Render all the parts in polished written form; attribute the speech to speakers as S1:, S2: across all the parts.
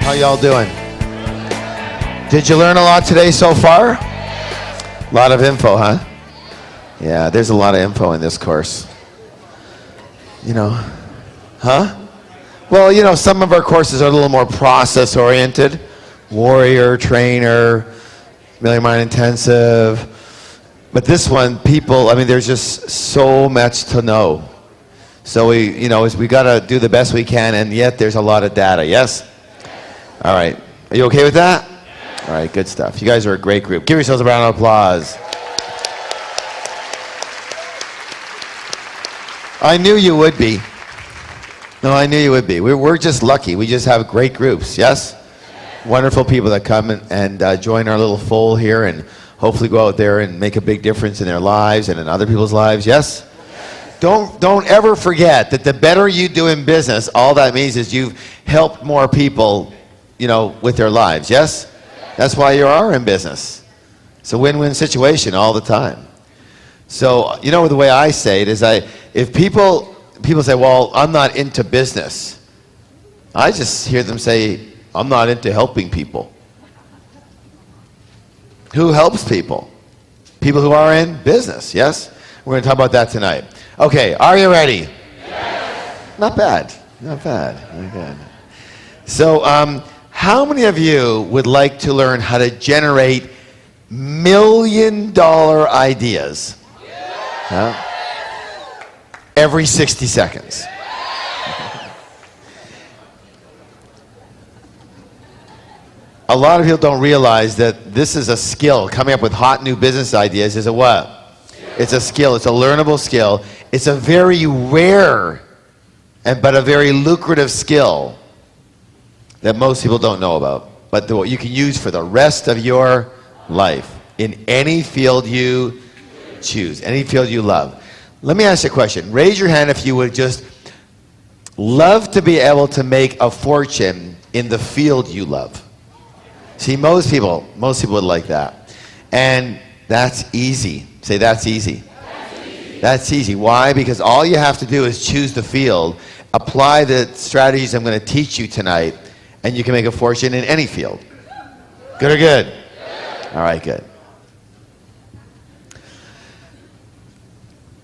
S1: How y'all doing? Did you learn a lot today so far? A lot of info, huh? Yeah, there's a lot of info in this course. You know, huh? Well, you know, some of our courses are a little more process-oriented. Warrior, trainer, million mind intensive. But this one, people, I mean, there's just so much to know. So we got to do the best we can, and yet there's a lot of data, yes? All right. Are you okay with that? All right, good stuff. You guys are a great group. Give yourselves a round of applause. I knew you would be. No, I knew you would be. We're just lucky. We just have great groups, yes? Wonderful people that come and join our little fold here and hopefully go out there and make a big difference in their lives and in other people's lives, yes? Don't ever forget that the better you do in business, all that means is you've helped more people, you know, with their lives, yes? That's why you are in business. It's a win-win situation all the time. So, you know, the way I say it is if people say, well, I'm not into business, I just hear them say, I'm not into helping people. Who helps people? People who are in business, yes? We're going to talk about that tonight. Okay, are you ready? Yes. Not bad. Not bad. Very good. So, how many of you would like to learn how to generate $1 million ideas? Huh? Every 60 seconds. A lot of people don't realize that this is a skill. Coming up with hot new business ideas is a what? It's a skill. It's a learnable skill. It's a very rare but a very lucrative skill that most people don't know about, but what you can use for the rest of your life in any field you choose, any field you love. Let me ask you a question. Raise your hand if you would just love to be able to make a fortune in the field you love. See, most people would like that. And that's easy. Say, that's easy. That's easy. Why? Because all you have to do is choose the field, apply the strategies I'm going to teach you tonight, and you can make a fortune in any field. Good or good? All right, good.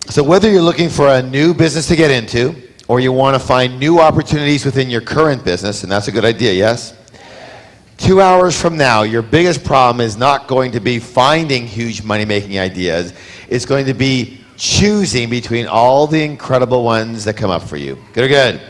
S1: So whether you're looking for a new business to get into, or you want to find new opportunities within your current business, and that's a good idea, yes? 2 hours from now, your biggest problem is not going to be finding huge money-making ideas. It's going to be choosing between all the incredible ones that come up for you. Good or good?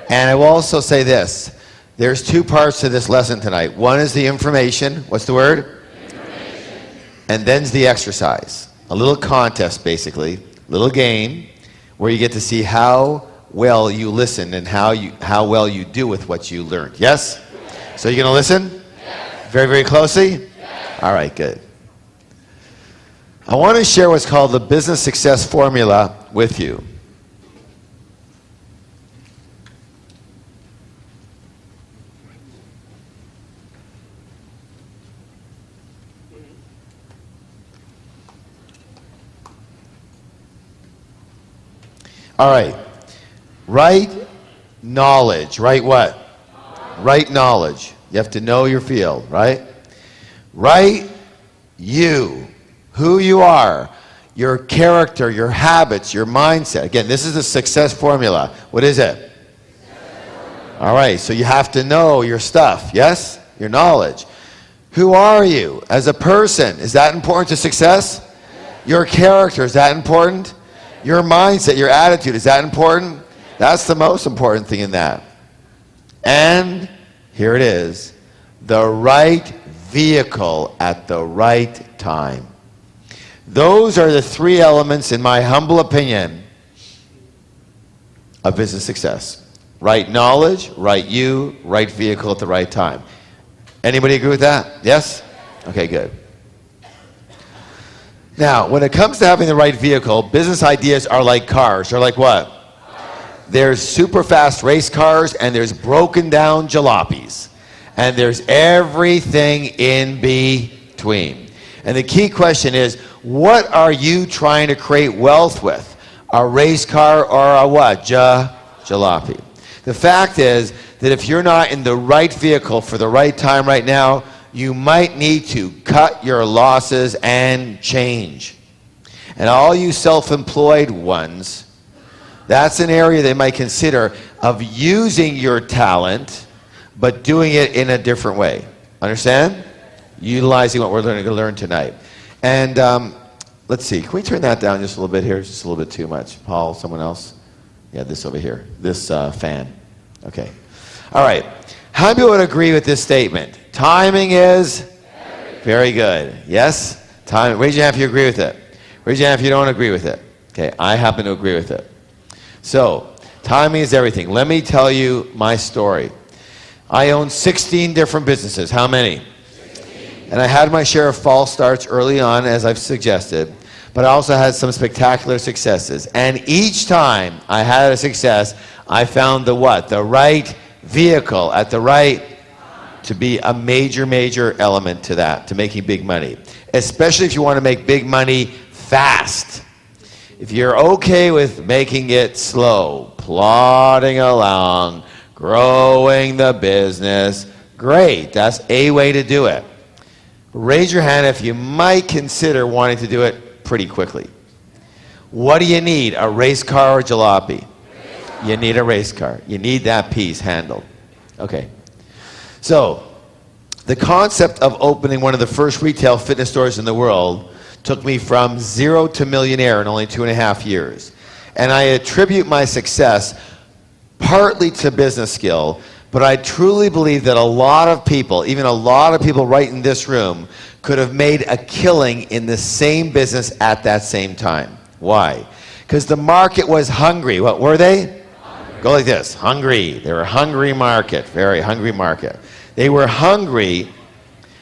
S1: And I will also say this. There's two parts to this lesson tonight. One is the information. What's the word? Information. And then's the exercise. A little contest, basically. A little game where you get to see how well you listen and how well you do with what you learned. Yes? So you're going to listen? Yes. Very, very closely? Yes. All right, good. I want to share what's called the business success formula with you. All right. Right knowledge. Right what? Right knowledge. You have to know your field, right? Right you. Who you are. Your character, your habits, your mindset. Again, this is the success formula. What is it? All right, so you have to know your stuff, yes? Your knowledge. Who are you as a person? Is that important to success? Your character, is that important? Your mindset, your attitude, is that important? That's the most important thing in that. And here it is, the right vehicle at the right time. Those are the three elements, in my humble opinion, of business success. Right knowledge, right you, right vehicle at the right time. Anybody agree with that? Yes? Okay, good. Now, when it comes to having the right vehicle, business ideas are like cars. They're like what? There's super fast race cars, and there's broken down jalopies. And there's everything in between. And the key question is, what are you trying to create wealth with? A race car or a what? Jalopy. The fact is that if you're not in the right vehicle for the right time right now, you might need to cut your losses and change. And all you self-employed ones, that's an area they might consider of using your talent, but doing it in a different way. Understand? Utilizing what we're going to learn tonight. And let's see, can we turn that down just a little bit here? Just a little bit too much. Paul, someone else? Yeah, this over here, this fan. Okay. All right. How many people would agree with this statement? Timing is very good. Yes? Time. Raise your hand if you agree with it. Raise your hand if you don't agree with it. Okay, I happen to agree with it. So, timing is everything. Let me tell you my story. I own 16 different businesses. How many? 16. And I had my share of false starts early on, as I've suggested. But I also had some spectacular successes. And each time I had a success, I found the what? The right vehicle at the right to be a major, major element to that, to making big money. Especially if you want to make big money fast. If you're okay with making it slow, plodding along, growing the business, great. That's a way to do it. Raise your hand if you might consider wanting to do it pretty quickly. What do you need? A race car or jalopy? You need a race car. You need that piece handled. Okay. So, the concept of opening one of the first retail fitness stores in the world took me from zero to millionaire in only 2.5 years. And I attribute my success partly to business skill, but I truly believe that a lot of people, even a lot of people right in this room, could have made a killing in the same business at that same time. Why? Because the market was hungry. What were they? Hungry. Go like this. Hungry. They were a hungry market. Very hungry market. They were hungry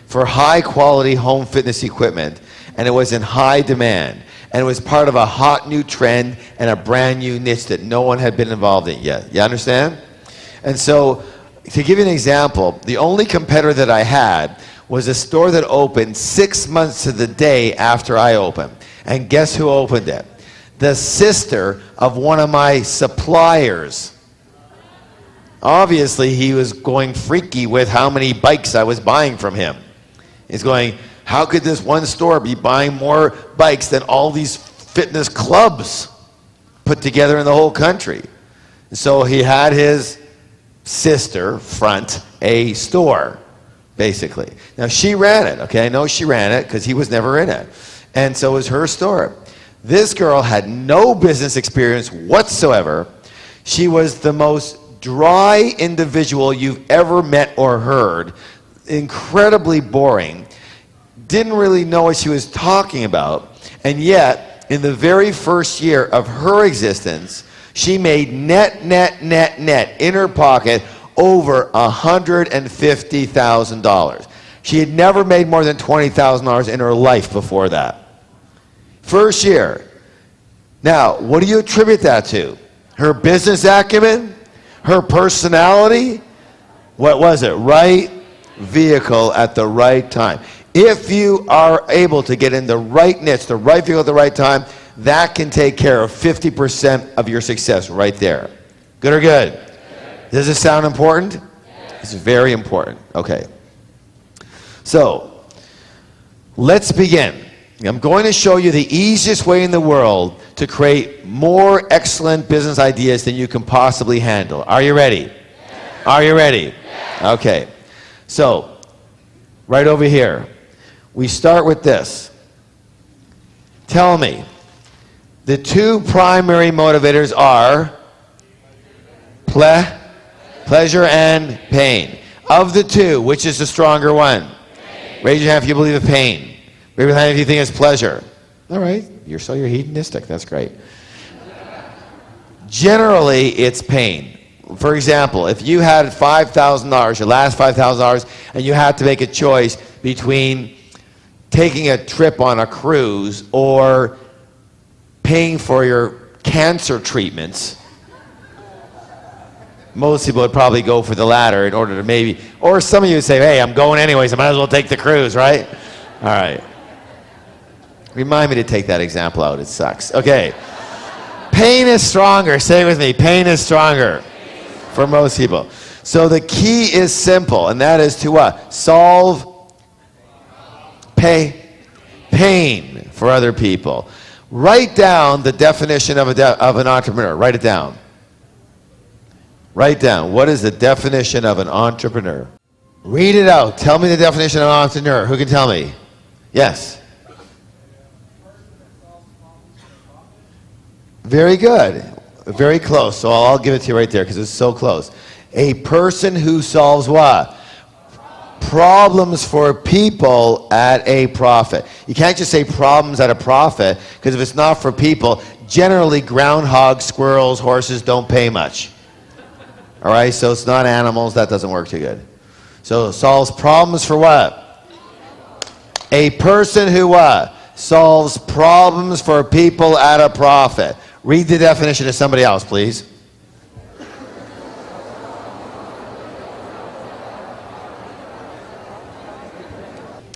S1: for high quality home fitness equipment, and it was in high demand. And it was part of a hot new trend and a brand new niche that no one had been involved in yet. You understand? And so, to give you an example, the only competitor that I had was a store that opened 6 months to the day after I opened. And guess who opened it? The sister of one of my suppliers. Obviously, he was going freaky with how many bikes I was buying from him. He's going, how could this one store be buying more bikes than all these fitness clubs put together in the whole country? So he had his sister front a store, basically. Now, she ran it, okay? I know she ran it because he was never in it. And so it was her store. This girl had no business experience whatsoever. She was the most dry individual you've ever met or heard. Incredibly boring. Didn't really know what she was talking about. And yet, in the very first year of her existence, she made net in her pocket over $150,000. She had never made more than $20,000 in her life before that. First year. Now, what do you attribute that to? Her business acumen? Her personality? What was it? Right vehicle at the right time. If you are able to get in the right niche, the right vehicle at the right time, that can take care of 50% of your success right there. Good or good? Good. Does this sound important? Yes. It's very important. Okay. So, let's begin. I'm going to show you the easiest way in the world to create more excellent business ideas than you can possibly handle. Are you ready? Yes. Are you ready? Yes. Okay. So, right over here, we start with this. Tell me, the two primary motivators are pleasure and pain. Of the two, which is the stronger one? Pain. Raise your hand if you believe in pain. Raise your hand if you think it's pleasure. All right, you're hedonistic. That's great. Generally, it's pain. For example, if you had $5,000, your last $5,000, and you had to make a choice between taking a trip on a cruise or paying for your cancer treatments, most people would probably go for the latter in order to maybe, or some of you would say, hey, I'm going anyways, I might as well take the cruise, right? All right. Remind me to take that example out, it sucks. Okay. Pain is stronger, say it with me, pain is stronger. For most people. So the key is simple, and that is to what? Solve pain for other people. Write down the definition of an entrepreneur. Write it down. Write down. What is the definition of an entrepreneur? Read it out. Tell me the definition of an entrepreneur. Who can tell me? Yes. Very good. Very close. So I'll give it to you right there because it's so close. A person who solves what? Problems for people at a profit. You can't just say problems at a profit, because if it's not for people, generally groundhogs, squirrels, horses don't pay much. All right, so it's not animals. That doesn't work too good. So solves problems for what? A person who what? Solves problems for people at a profit. Read the definition to somebody else, please.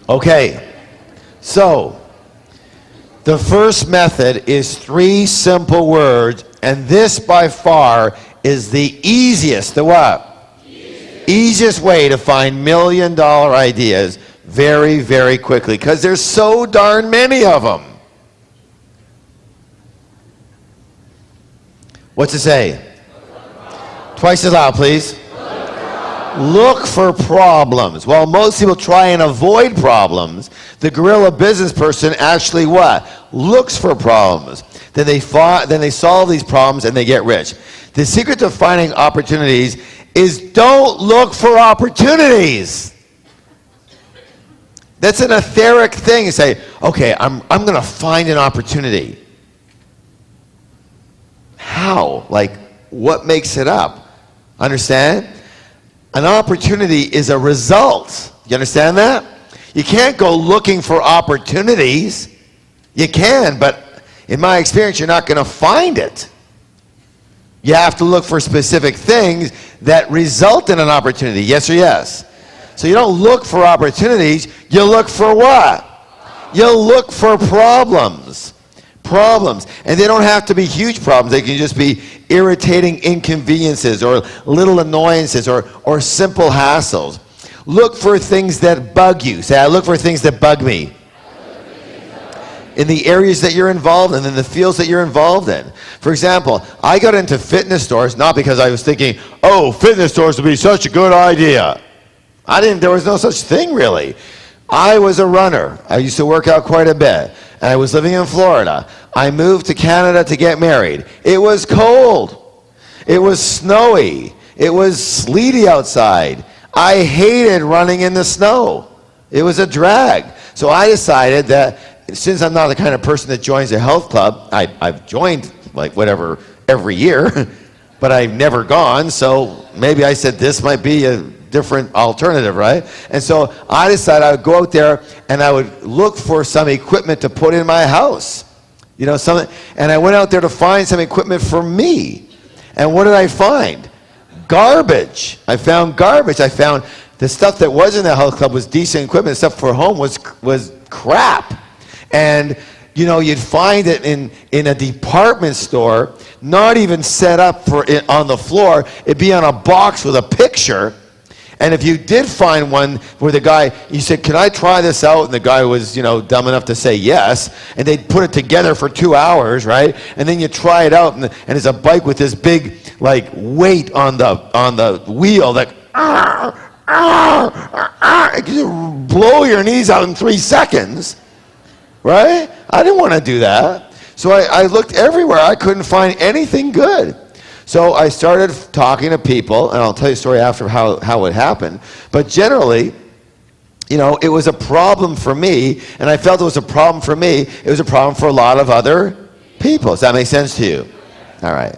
S1: Okay, so the first method is 3 simple words, and this by far is the easiest, the what? Easiest way to find $1 million ideas very, very quickly, because there's so darn many of them. What's it say? Twice as loud, please. Look for problems. While most people try and avoid problems, the guerrilla business person actually what? Looks for problems. Then they solve these problems and they get rich. The secret to finding opportunities is don't look for opportunities. That's an etheric thing. You say, okay, I'm going to find an opportunity. How? Like, what makes it up? Understand? An opportunity is a result. You understand that? You can't go looking for opportunities. You can, but in my experience, you're not going to find it. You have to look for specific things that result in an opportunity. Yes or yes? So you don't look for opportunities. You look for what? You look for problems. Problems. And they don't have to be huge problems. They can just be irritating inconveniences or little annoyances or simple hassles. Look for things that bug you. Say, I look for things that bug me. In the areas that you're involved in the fields that you're involved in. For example, I got into fitness stores not because I was thinking, oh, fitness stores would be such a good idea. There was no such thing really. I was a runner. I used to work out quite a bit. And I was living in Florida. I moved to Canada to get married. It was cold. It was snowy. It was sleety outside. I hated running in the snow. It was a drag. So I decided that since I'm not the kind of person that joins a health club, I've joined like whatever every year, but I've never gone. So maybe I said this might be a different alternative, right? And so I decided I would go out there and I would look for some equipment to put in my house. You know, something. And I went out there to find some equipment for me. And what did I find? Garbage. I found garbage. I found the stuff that was in the health club was decent equipment. The stuff for home was crap. And you know, you'd find it in a department store, not even set up for it on the floor. It'd be on a box with a picture. And if you did find one where the guy, you said, can I try this out? And the guy was, you know, dumb enough to say yes. And they'd put it together for 2 hours, right? And then you try it out, and it's a bike with this big, like, weight on the wheel that, it can blow your knees out in 3 seconds, right? I didn't want to do that. So I looked everywhere. I couldn't find anything good. So I started talking to people, and I'll tell you a story after how it happened. But generally, you know, it was a problem for me, and I felt it was a problem for me. It was a problem for a lot of other people. Does that make sense to you? All right.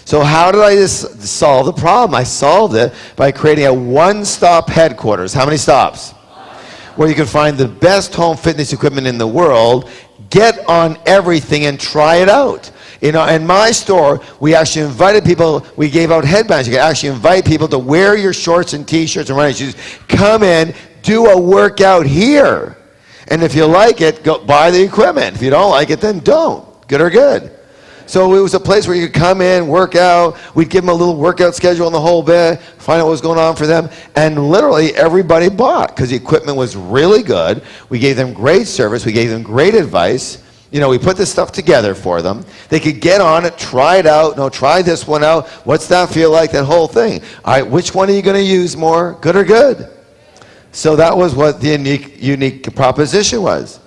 S1: So how did I just solve the problem? I solved it by creating a one-stop headquarters. How many stops? Where you can find the best home fitness equipment in the world, get on everything, and try it out. You know, in my store, we actually invited people, we gave out headbands. You can actually invite people to wear your shorts and t-shirts and running shoes. Come in, do a workout here. And if you like it, go buy the equipment. If you don't like it, then don't. Good or good. So it was a place where you could come in, work out. We'd give them a little workout schedule on the whole bit, find out what was going on for them. And literally everybody bought because the equipment was really good. We gave them great service. We gave them great advice. You know, we put this stuff together for them. They could get on it, try it out. No, try this one out. What's that feel like? That whole thing. All right, which one are you going to use more? Good or good? So that was what the unique proposition was.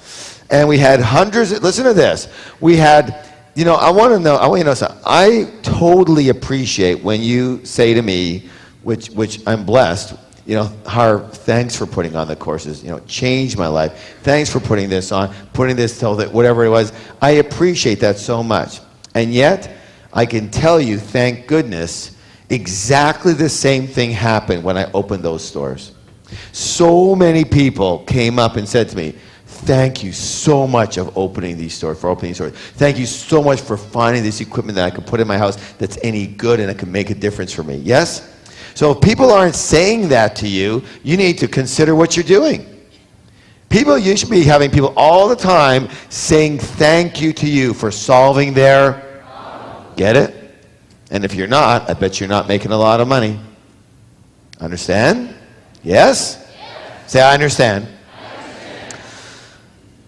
S1: And we had hundreds, listen to this. We had, you know, I want you to know something. I totally appreciate when you say to me, which I'm blessed, you know, Harv, thanks for putting on the courses, you know, changed my life. Thanks for putting this on, putting this till that, whatever it was. I appreciate that so much. And yet, I can tell you, thank goodness, exactly the same thing happened when I opened those stores. So many people came up and said to me, thank you so much for opening these stores. Thank you so much for finding this equipment that I can put in my house that's any good and it can make a difference for me. Yes? So if people aren't saying that to you, you need to consider what you're doing. You should be having people all the time saying thank you to you for solving their... Get it? And if you're not, I bet you're not making a lot of money. Understand? Yes? Say, I understand.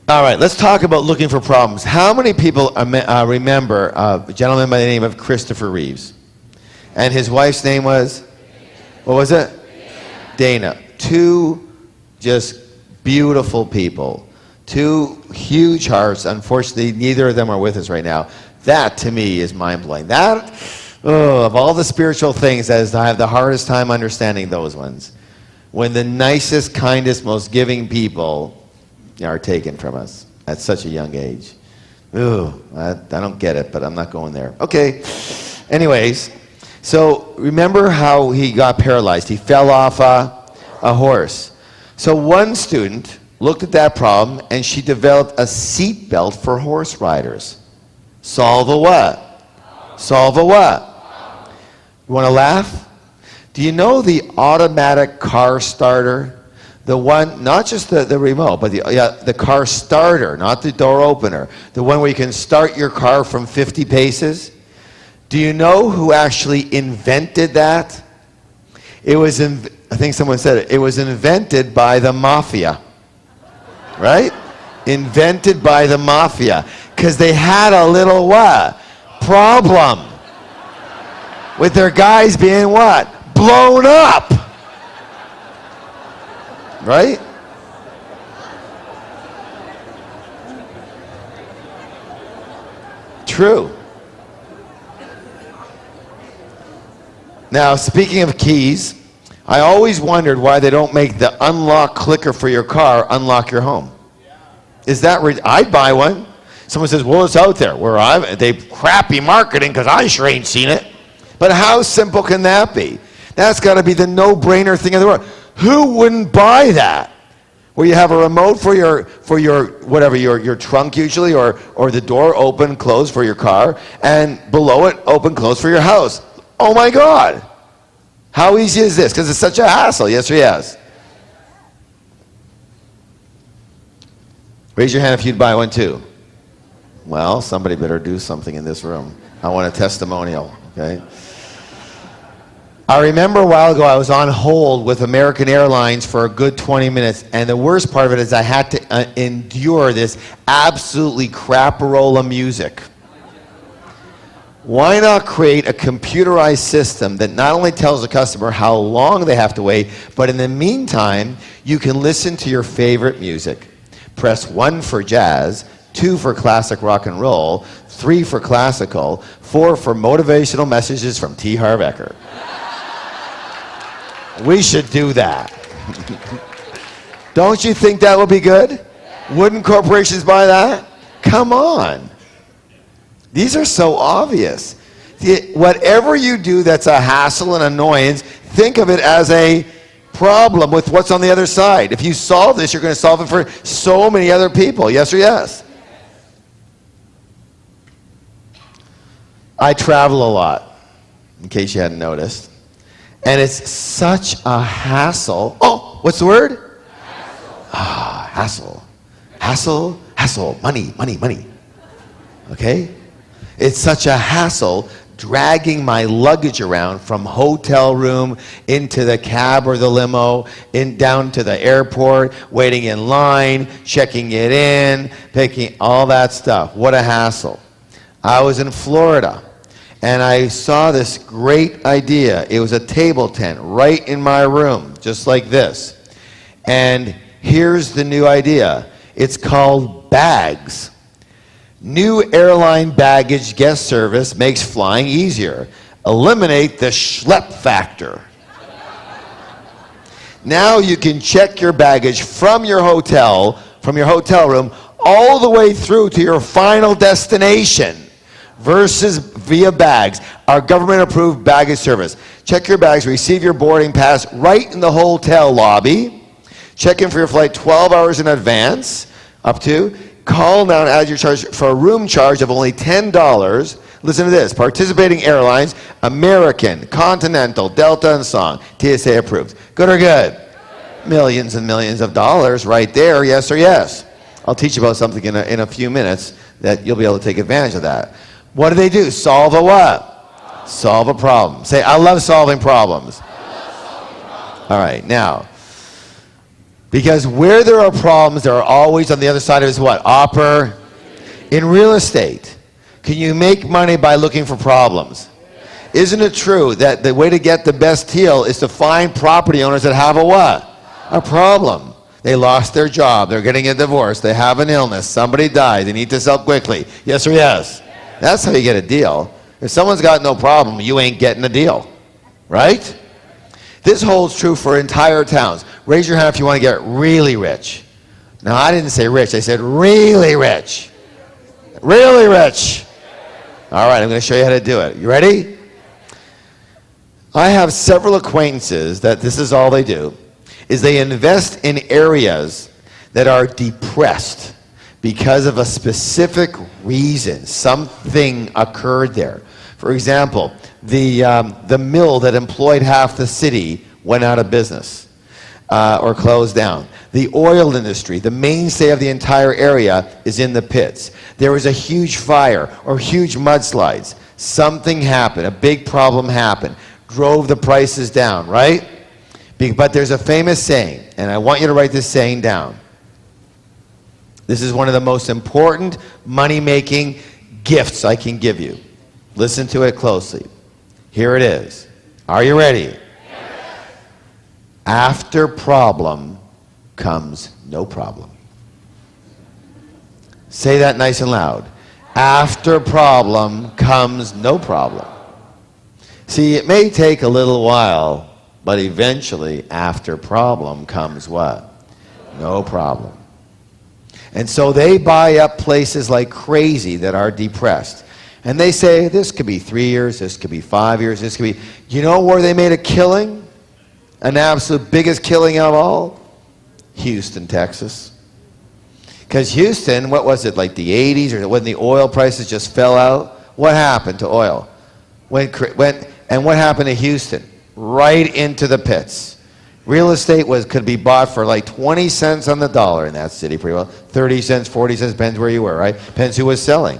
S1: All right, let's talk about looking for problems. How many people remember a gentleman by the name of Christopher Reeves? And his wife's name was? What was it? Dana. Two just beautiful people. Two huge hearts. Unfortunately, neither of them are with us right now. That, to me, is mind-blowing. That, of all the spiritual things, I have the hardest time understanding those ones. When the nicest, kindest, most giving people are taken from us at such a young age. Ooh, I don't get it, but I'm not going there. Okay. Anyways, so remember how he got paralyzed. He fell off a horse. So one student looked at that problem, and she developed a seat belt for horse riders. Solve a what? Solve a what? You want to laugh? Do you know the automatic car starter? The one, not just the remote, but the car starter, not the door opener. The one where you can start your car from 50 paces. Do you know who actually invented that? It was, I think someone said it, it was invented by the mafia. Right? Invented by the mafia. Because they had a little what? Problem. With their guys being what? Blown up. Right? True. Now, speaking of keys, I always wondered why they don't make the unlock clicker for your car unlock your home. Is that I'd buy one. Someone says, well, it's out there. They crappy marketing because I sure ain't seen it. But how simple can that be? That's got to be the no-brainer thing in the world. Who wouldn't buy that? Where you have a remote for your whatever, your trunk usually, or the door open, close for your car, and below it, open, close for your house. Oh my God. How easy is this? Because it's such a hassle. Yes or yes? Raise your hand if you'd buy one too. Well, somebody better do something in this room. I want a testimonial, okay? I remember a while ago I was on hold with American Airlines for a good 20 minutes, and the worst part of it is I had to endure this absolutely crap-a-roll music. Why not create a computerized system that not only tells the customer how long they have to wait, but in the meantime, you can listen to your favorite music. Press 1 for jazz, 2 for classic rock and roll, 3 for classical, 4 for motivational messages from T. Harv Eker. We should do that. Don't you think that would be good? Wouldn't corporations buy that? Come on. These are so obvious. Whatever you do that's a hassle and annoyance, think of it as a problem with what's on the other side. If you solve this, you're going to solve it for so many other people. Yes or yes? I travel a lot, in case you hadn't noticed. And it's such a hassle. Oh, what's the word? Hassle. Hassle. Hassle, hassle, money, money, money. Okay? It's such a hassle dragging my luggage around from hotel room into the cab or the limo, down to the airport, waiting in line, checking it in, picking all that stuff. What a hassle. I was in Florida, and I saw this great idea. It was a table tent right in my room, just like this. And here's the new idea. It's called bags. New airline baggage guest service makes flying easier. Eliminate the schlep factor. Now you can check your baggage from your hotel room, all the way through to your final destination versus via bags, our government-approved baggage service. Check your bags, receive your boarding pass right in the hotel lobby. Check in for your flight 12 hours in advance, up to. Call now and add your charge for a room charge of only $10. Listen to this. Participating airlines, American, Continental, Delta, and Song. TSA approved. Good or good? Millions and millions of dollars right there, yes or yes. I'll teach you about something in a few minutes that you'll be able to take advantage of that. What do? Solve a what? Solve a problem. Say, I love solving problems. All right, now, because where there are problems, there are always on the other side of it is what? In real estate, can you make money by looking for problems? Isn't it true that the way to get the best deal is to find property owners that have a what? A problem. They lost their job, they're getting a divorce, they have an illness, somebody died, they need to sell quickly. Yes or yes? That's how you get a deal. If someone's got no problem, you ain't getting a deal, right? This holds true for entire towns. Raise your hand if you want to get really rich. Now, I didn't say rich. I said really rich. Really rich. All right, I'm going to show you how to do it. You ready? I have several acquaintances that this is all they do, is they invest in areas that are depressed because of a specific reason. Something occurred there. For example, the mill that employed half the city went out of business or closed down. The oil industry, the mainstay of the entire area, is in the pits. There was a huge fire or huge mudslides. Something happened, a big problem happened, drove the prices down, right? But there's a famous saying, and I want you to write this saying down. This is one of the most important money-making gifts I can give you. Listen to it closely. Here it is. Are you ready? Yes. After problem comes no problem. Say that nice and loud. After problem comes no problem. See, it may take a little while, but eventually after problem comes what? No problem. And so they buy up places like crazy that are depressed. And they say, this could be 3 years, this could be 5 years, this could be... You know where they made a killing? An absolute biggest killing of all? Houston, Texas. Because Houston, what was it, like the 80s, or when the oil prices just fell out? What happened to oil? And what happened to Houston? Right into the pits. Real estate could be bought for like 20 cents on the dollar in that city, pretty well. 30 cents, 40 cents, depends where you were, right? Depends who was selling.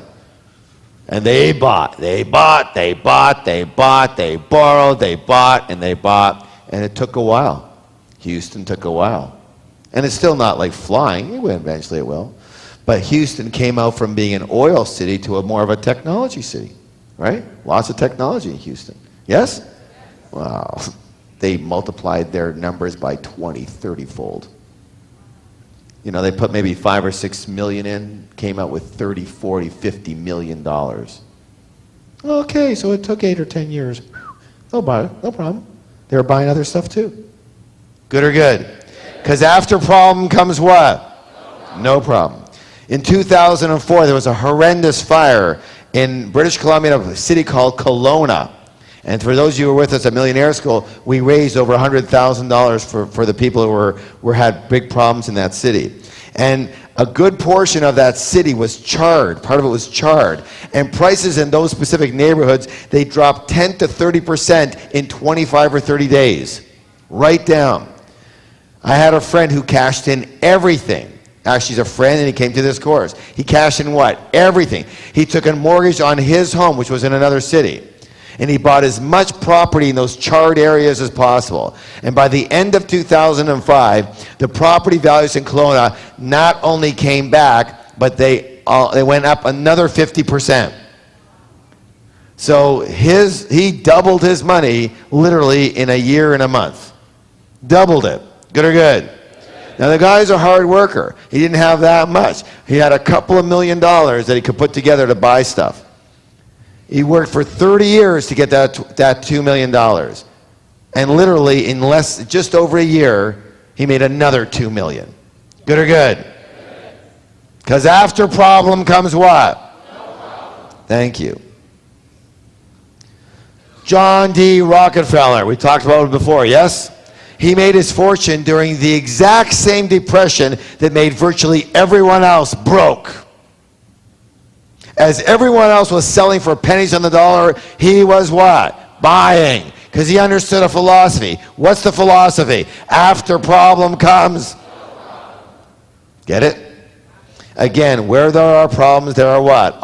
S1: And they bought, they borrowed, they bought, and they bought. And it took a while. Houston took a while. And it's still not like flying. Eventually it will. But Houston came out from being an oil city to a more of a technology city, right? Lots of technology in Houston. Yes? Wow. They multiplied their numbers by 20, 30-fold. You know, they put maybe 5 or 6 million in, came out with 30, 40, 50 million dollars. Okay, so it took 8 or 10 years. They'll buy it, no problem. They were buying other stuff too. Good or good? Because after problem comes what? No problem. In 2004, there was a horrendous fire in British Columbia, a city called Kelowna. And for those of you who were with us at Millionaire School, we raised over $100,000 for the people who had big problems in that city. And a good portion of that city was charred. Part of it was charred. And prices in those specific neighborhoods, they dropped 10 to 30% in 25 or 30 days. Right down. I had a friend who cashed in everything Actually, he's a friend, and he came to this course. He cashed in what? Everything. He took a mortgage on his home, which was in another city. And he bought as much property in those charred areas as possible. And by the end of 2005, the property values in Kelowna not only came back, but they went up another 50%. So he doubled his money literally in a year and a month. Doubled it. Good or good? Now the guy's a hard worker. He didn't have that much. He had a couple of $1 million that he could put together to buy stuff. He worked for 30 years to get that $2 million. And literally in just over a year, he made another $2 million. Good or good? Because after problem comes what? No problem. Thank you. John D. Rockefeller. We talked about it before, yes? He made his fortune during the exact same depression that made virtually everyone else broke. As everyone else was selling for pennies on the dollar, he was what? Buying. Because he understood a philosophy. What's the philosophy? After problem comes. Get it? Again, where there are problems, there are what?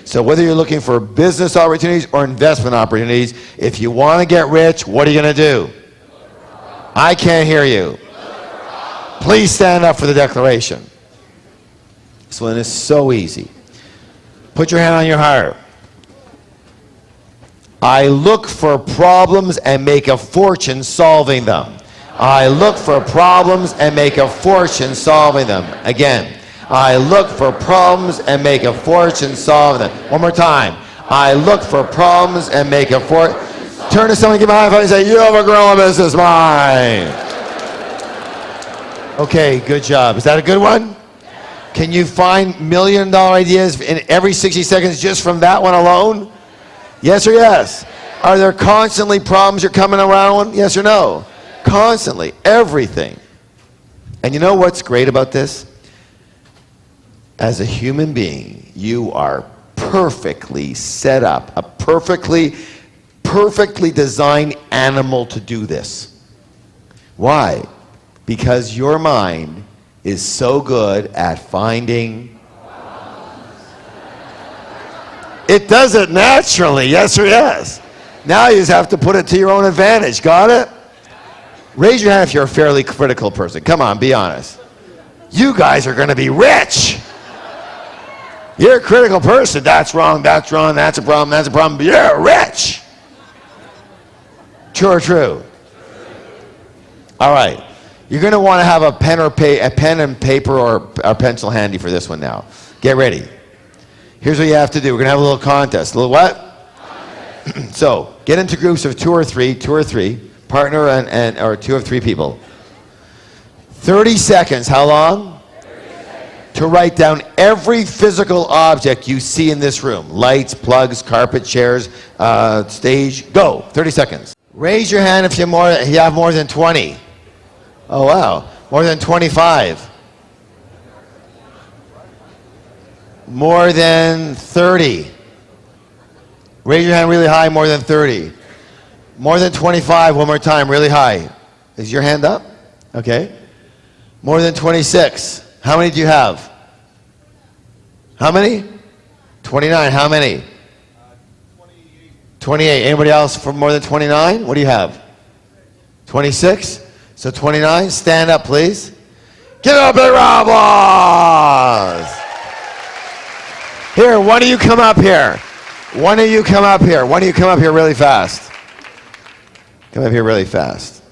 S1: So whether you're looking for business opportunities or investment opportunities, if you want to get rich, what are you going to do? I can't hear you. Please stand up for the declaration. This one is so easy. Put your hand on your heart. I look for problems and make a fortune solving them. I look for problems and make a fortune solving them. Again, I look for problems and make a fortune solving them. One more time. I look for problems and make a fortune. Turn to someone, give him a high five and say, you have a growing business mind. Okay, good job. Is that a good one? Can you find $1 million ideas in every 60 seconds just from that one alone? Yes or yes? Are there constantly problems you're coming around? Yes or no? Constantly. Everything. And you know what's great about this? As a human being, you are perfectly set up, a perfectly designed animal to do this. Why? Because your mind is so good at finding. It does it naturally, yes or yes? Now you just have to put it to your own advantage. Got it? Raise your hand if you're a fairly critical person. Come on, be honest. You guys are going to be rich. You're a critical person. That's wrong, that's wrong, that's a problem, but you're rich. True or true? All right. You're going to want to have a pen and paper or a pencil handy for this one now. Get ready. Here's what you have to do. We're going to have a little contest. A little what? So, get into groups of two or three, partner or two of three people. 30 seconds. How long? 30 seconds. To write down every physical object you see in this room. Lights, plugs, carpet, chairs, stage. Go. 30 seconds. Raise your hand if you have more than 20. Oh, wow. More than 25. More than 30. Raise your hand really high, more than 30. More than 25, one more time, really high. Is your hand up? Okay. More than 26. How many do you have? How many? 29. How many? 28. Anybody else for more than 29? What do you have? 26? So 29. Stand up, please. Give it a big round of applause. Here, one of you come up here. One of you come up here. One of you come up here really fast. Come up here really fast.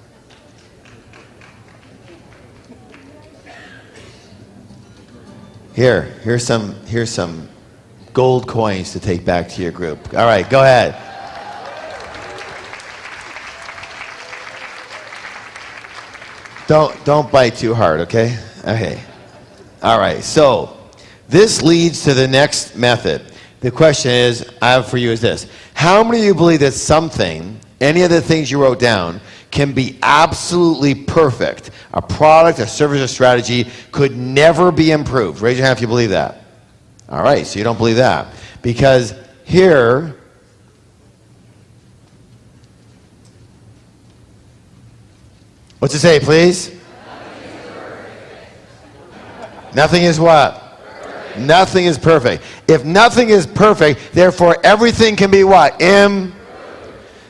S1: Here's some gold coins to take back to your group. All right, go ahead. Don't bite too hard, okay? Okay. All right. So this leads to the next method. The question I have for you is this. How many of you believe that something, any of the things you wrote down, can be absolutely perfect? A product, a service, a strategy could never be improved. Raise your hand if you believe that. All right, so you don't believe that. Because here, what's it say, please? Nothing is what? Nothing is perfect. If nothing is perfect, therefore everything can be what?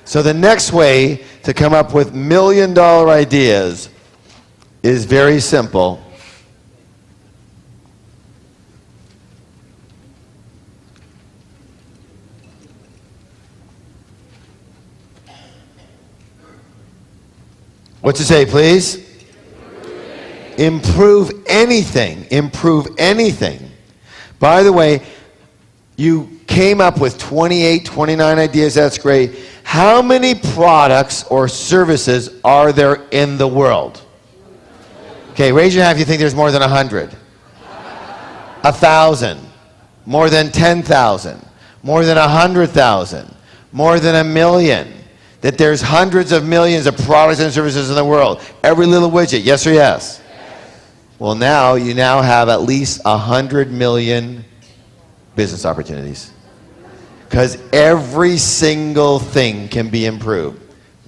S1: So the next way to come up with million-dollar ideas is very simple. What's it say, please? Improve anything. Improve anything. By the way, you came up with 28, 29 ideas. That's great. How many products or services are there in the world? Okay, raise your hand if you think there's more than 100. 1,000. More than 10,000. More than 100,000. More than 1 million. That there's hundreds of millions of products and services in the world. Every little widget, yes or yes? Well, now you now have at least 100 million business opportunities. Because every single thing can be improved.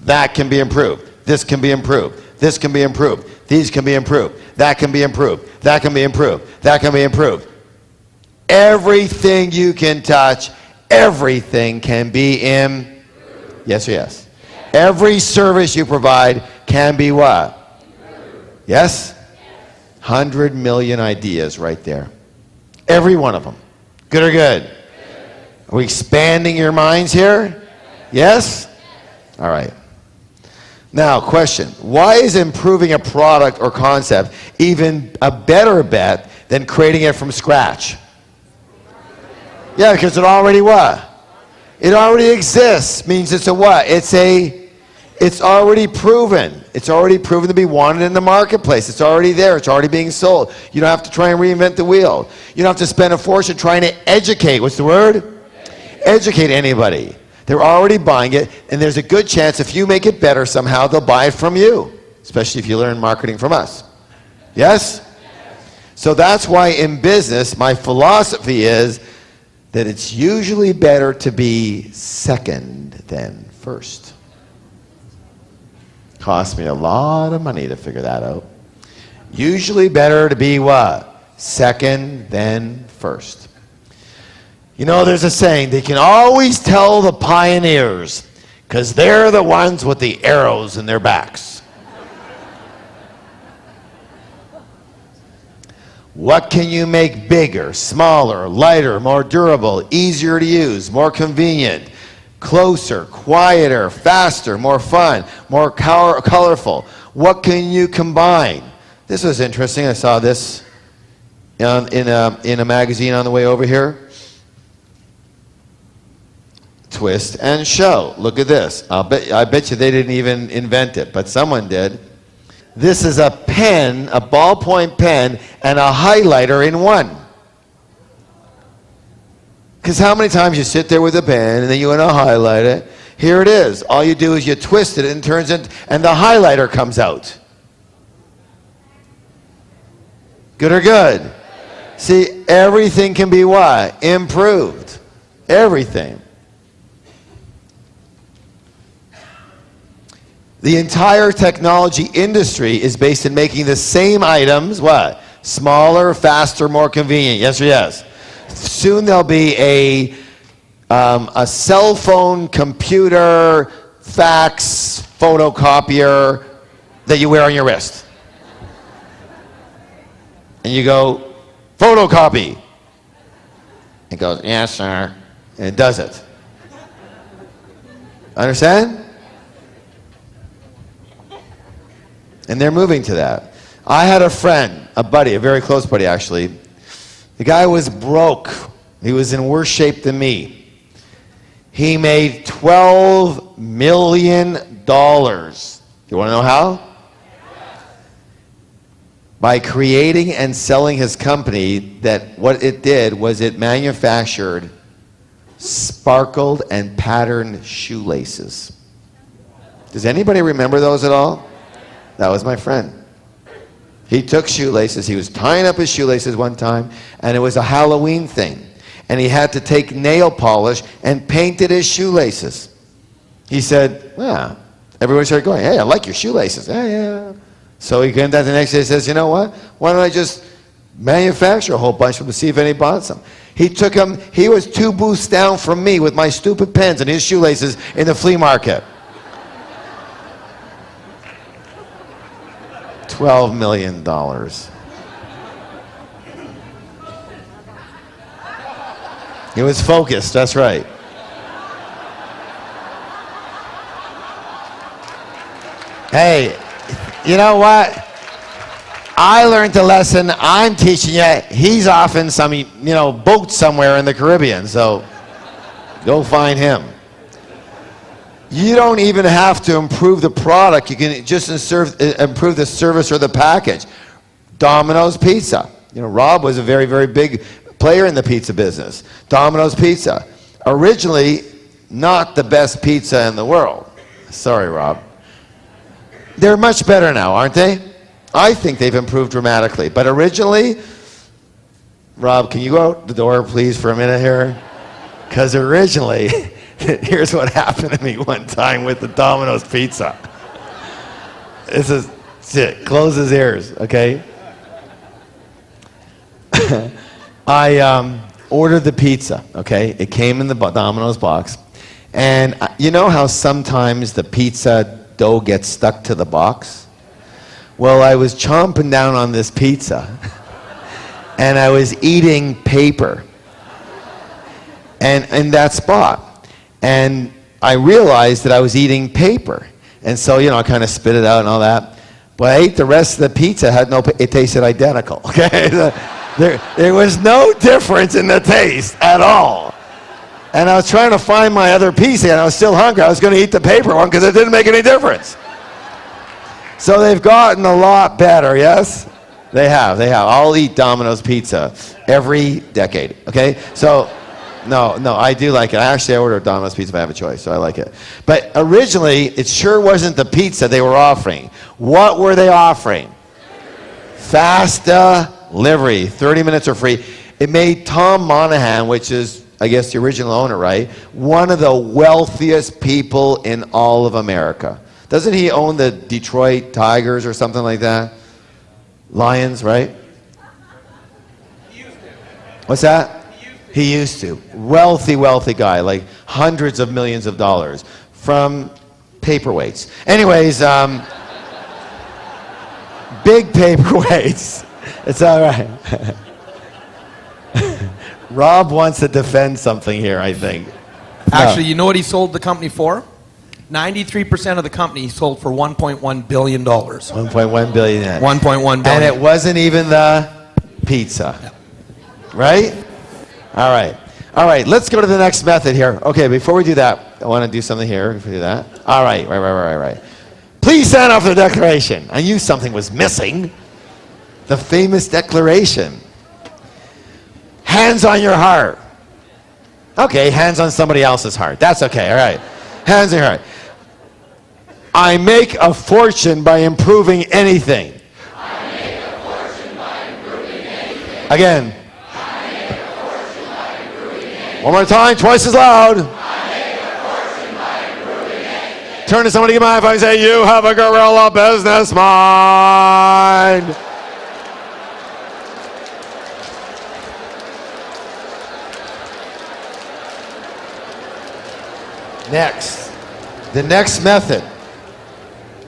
S1: That can be improved. This can be improved. This can be improved. These can be improved. That can be improved. That can be improved. That can be improved. Everything you can touch, everything can be improved. Yes or yes? Every service you provide can be what? Yes? 100 million ideas right there. Every one of them. Good or good? Are we expanding your minds here? Yes? All right. Now, question. Why is improving a product or concept even a better bet than creating it from scratch? Yeah, because it already what? It already exists. Means it's a what? It's already proven. It's already proven to be wanted in the marketplace. It's already there. It's already being sold. You don't have to try and reinvent the wheel. You don't have to spend a fortune trying to educate. What's the word? Educate anybody. They're already buying it, and there's a good chance if you make it better somehow, they'll buy it from you, especially if you learn marketing from us. Yes? So that's why in business, my philosophy is that it's usually better to be second than first. Cost me a lot of money to figure that out. Usually better to be what? Second than first. You know, there's a saying, they can always tell the pioneers because they're the ones with the arrows in their backs. What can you make bigger, smaller, lighter, more durable, easier to use, more convenient, closer, quieter, faster, more fun, more colorful? What can you combine? This was interesting. I saw this in a magazine on the way over here. Twist and show. Look at this. I bet you they didn't even invent it, but someone did. This is a pen, a ballpoint pen, and a highlighter in one. Because how many times you sit there with a pen and then you want to highlight it? Here it is. All you do is you twist it and it turns into, and the highlighter comes out. Good or good? See, everything can be what? Improved. Everything. The entire technology industry is based in making the same items, what? Smaller, faster, more convenient. Yes or yes? Soon there'll be a cell phone, computer, fax, photocopier that you wear on your wrist. And you go, photocopy. It goes, yes, sir. And it does it. Understand? And they're moving to that. I had a friend, a buddy, a very close buddy actually. The guy was broke. He was in worse shape than me. He made $12 million. You want to know how? By creating and selling his company, that what it did was it manufactured sparkled and patterned shoelaces. Does anybody remember those at all? That was my friend. He took shoelaces. He was tying up his shoelaces one time, and it was a Halloween thing. And he had to take nail polish and painted his shoelaces. He said, well, everybody started going, hey, I like your shoelaces. Yeah. So he came down the next day and says, you know what? Why don't I just manufacture a whole bunch of them to see if anybody bought some. He took them, he was 2 booths down from me with my stupid pens and his shoelaces in the flea market. $12 million. He was focused, that's right. Hey, you know what? I learned the lesson. I'm teaching you. He's off in some, boat somewhere in the Caribbean, so go find him. You don't even have to improve the product. You can just improve the service or the package. Domino's Pizza. Rob was a very, very big player in the pizza business. Domino's Pizza. Originally, not the best pizza in the world. Sorry, Rob. They're much better now, aren't they? I think they've improved dramatically. But originally, Rob, can you go out the door, please, for a minute here? Because originally, here's what happened to me one time with the Domino's Pizza. This is it. Close his ears, okay? I ordered the pizza, okay? It came in the Domino's box. And you know how sometimes the pizza dough gets stuck to the box? Well, I was chomping down on this pizza, and I was eating paper, and in that spot. And I realized that I was eating paper. And so, I kind of spit it out and all that. But I ate the rest of the pizza, it tasted identical, okay? There was no difference in the taste at all. And I was trying to find my other piece, and I was still hungry. I was going to eat the paper one because it didn't make any difference. So they've gotten a lot better, yes? They have. I'll eat Domino's Pizza every decade, okay? So, no, I do like it. I order Domino's Pizza if I have a choice, so I like it. But originally, it sure wasn't the pizza they were offering. What were they offering? Fast delivery. 30 minutes are free. It made Tom Monahan, which is, I guess, the original owner, right? One of the wealthiest people in all of America. Doesn't he own the Detroit Tigers or something like that? Lions, right? What's that? He used to. Wealthy guy, like hundreds of millions of dollars from paperweights. Anyways, big paperweights. It's all right. Rob wants to defend something here, I think.
S2: Actually, you know what he sold the company for? 93% of the company he sold for $1.1 billion.
S1: $1.1 billion.
S2: $1.1 billion.
S1: And it wasn't even the pizza.
S2: Yep.
S1: Right? All right, let's go to the next method here. Okay, before we do that, I want to do something here. Before we do that. All right, right. Please stand up for the declaration. I knew something was missing. The famous declaration. Hands on your heart. Okay, hands on somebody else's heart. That's okay, all right. Hands on your heart. I make a fortune by improving anything.
S3: I make a fortune by improving anything.
S1: Again.
S3: I make a fortune by improving anything.
S1: One more time, twice as loud.
S3: I make a fortune by improving anything.
S1: Turn to somebody, give my iPhone and say, you have a gorilla business mind. Next. The next method.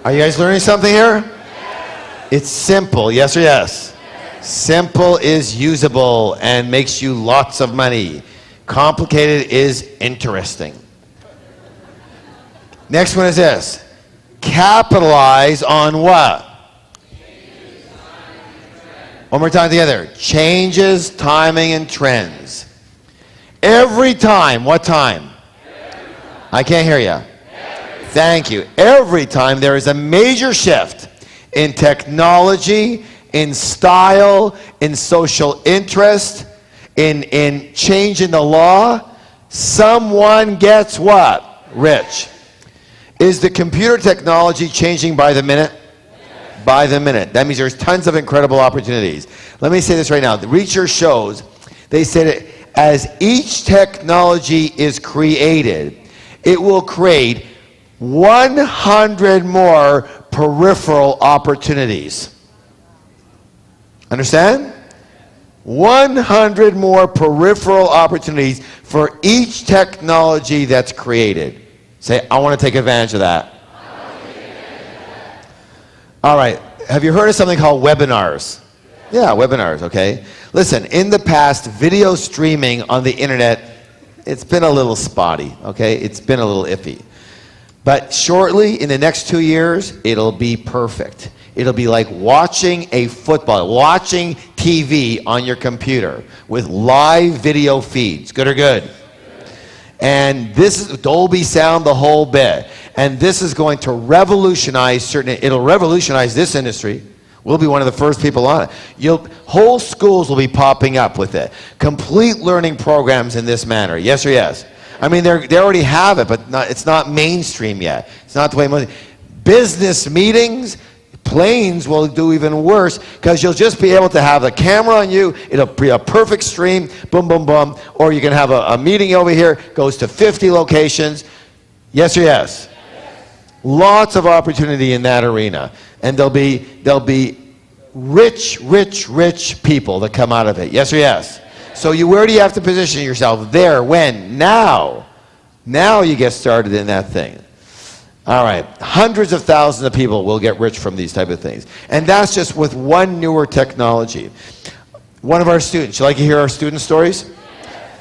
S1: Are you guys learning something here?
S3: Yes.
S1: It's simple. Yes or yes?
S3: Yes.
S1: Simple is usable and makes you lots of money. Complicated is interesting. Next one is this. Capitalize on what? One more time together. Changes, timing, and trends. Every time. What time? I can't hear you. Thank you. Every time there is a major shift in technology, in style, in social interest, in change in the law, someone gets what? Rich. Is the computer technology changing by the minute? By the minute. That means there's tons of incredible opportunities. Let me say this right now. The research shows, they said that as each technology is created, it will create 100 more peripheral opportunities. Understand? 100 more peripheral opportunities for each technology that's created. Say, I want to take advantage of that. All right, have you heard of something called webinars? Yeah, webinars, okay. Listen, in the past, video streaming on the internet, it's been a little spotty, okay? It's been a little iffy. But shortly, in the next 2 years, it'll be perfect. It'll be like watching a football, watching TV on your computer with live video feeds. Good or good? And this is Dolby sound, the whole bit. And this is going to revolutionize it'll revolutionize this industry. We'll be one of the first people on it. Whole schools will be popping up with it. Complete learning programs in this manner. Yes or yes? I mean, they already have it, but it's not mainstream yet. It's not the way most business meetings. Planes will do even worse because you'll just be able to have the camera on you. It'll be a perfect stream, boom, boom, boom. Or you can have a meeting over here, goes to 50 locations. Yes or yes? Lots of opportunity in that arena. And there'll be rich, rich, rich people that come out of it. Yes or yes? So where do you have to position yourself? There, when? Now. Now you get started in that thing. All right, hundreds of thousands of people will get rich from these type of things. And that's just with one newer technology. One of our students, you like to hear our student stories?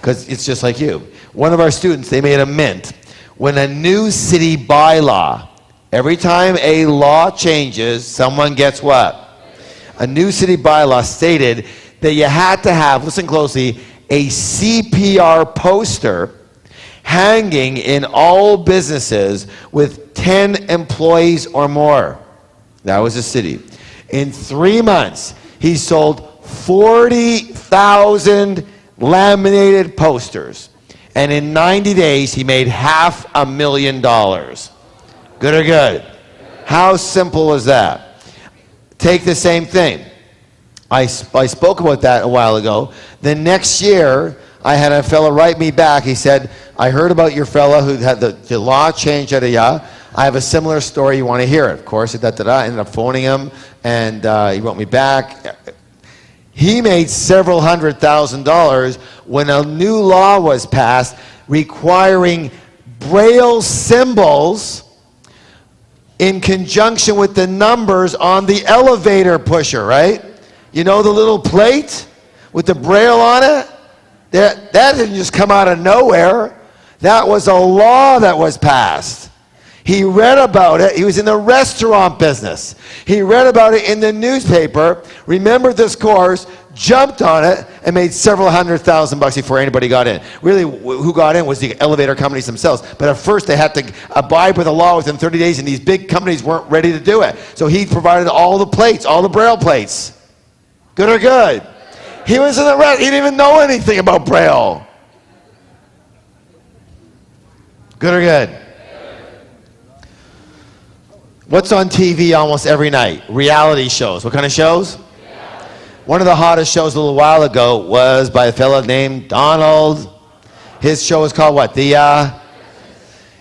S1: Because it's just like you. One of our students, they made a mint. When a new city bylaw, every time a law changes, someone gets what? A new city bylaw stated that you had to have, listen closely, a CPR poster hanging in all businesses with 10 employees or more. That was the city. In 3 months, he sold 40,000 laminated posters. And in 90 days, he made $500,000. Good or good? How simple is that? Take the same thing. I spoke about that a while ago. The next year, I had a fellow write me back. He said, I heard about your fellow who had the law changed, yada, yada. I have a similar story. You want to hear it? Of course, I ended up phoning him, and he wrote me back. He made several $100,000 when a new law was passed requiring Braille symbols in conjunction with the numbers on the elevator pusher, right? You know the little plate with the Braille on it? That didn't just come out of nowhere. That was a law that was passed. He read about it. He was in the restaurant business. He read about it in the newspaper, remembered this course, jumped on it, and made several $100,000 before anybody got in. Really, who got in was the elevator companies themselves. But at first, they had to abide by the law within 30 days, and these big companies weren't ready to do it. So he provided all the plates, all the Braille plates. Good or good? He was in the rest. He didn't even know anything about Braille. Good or good? What's on TV almost every night? Reality shows. What kind of shows? One of the hottest shows a little while ago was by a fellow named Donald. His show is called what? And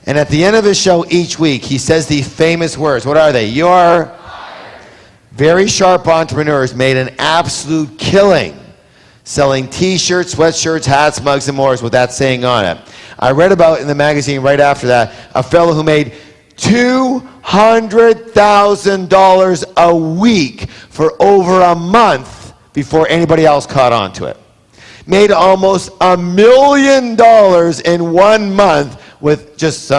S1: at the end of his show each week, he says these famous words. What are they? Your very sharp entrepreneurs made an absolute killing selling T-shirts, sweatshirts, hats, mugs, and more with that saying on it. I read about in the magazine right after that a fellow who made $200,000 a week for over a month before anybody else caught on to it. Made almost $1 million in 1 month with just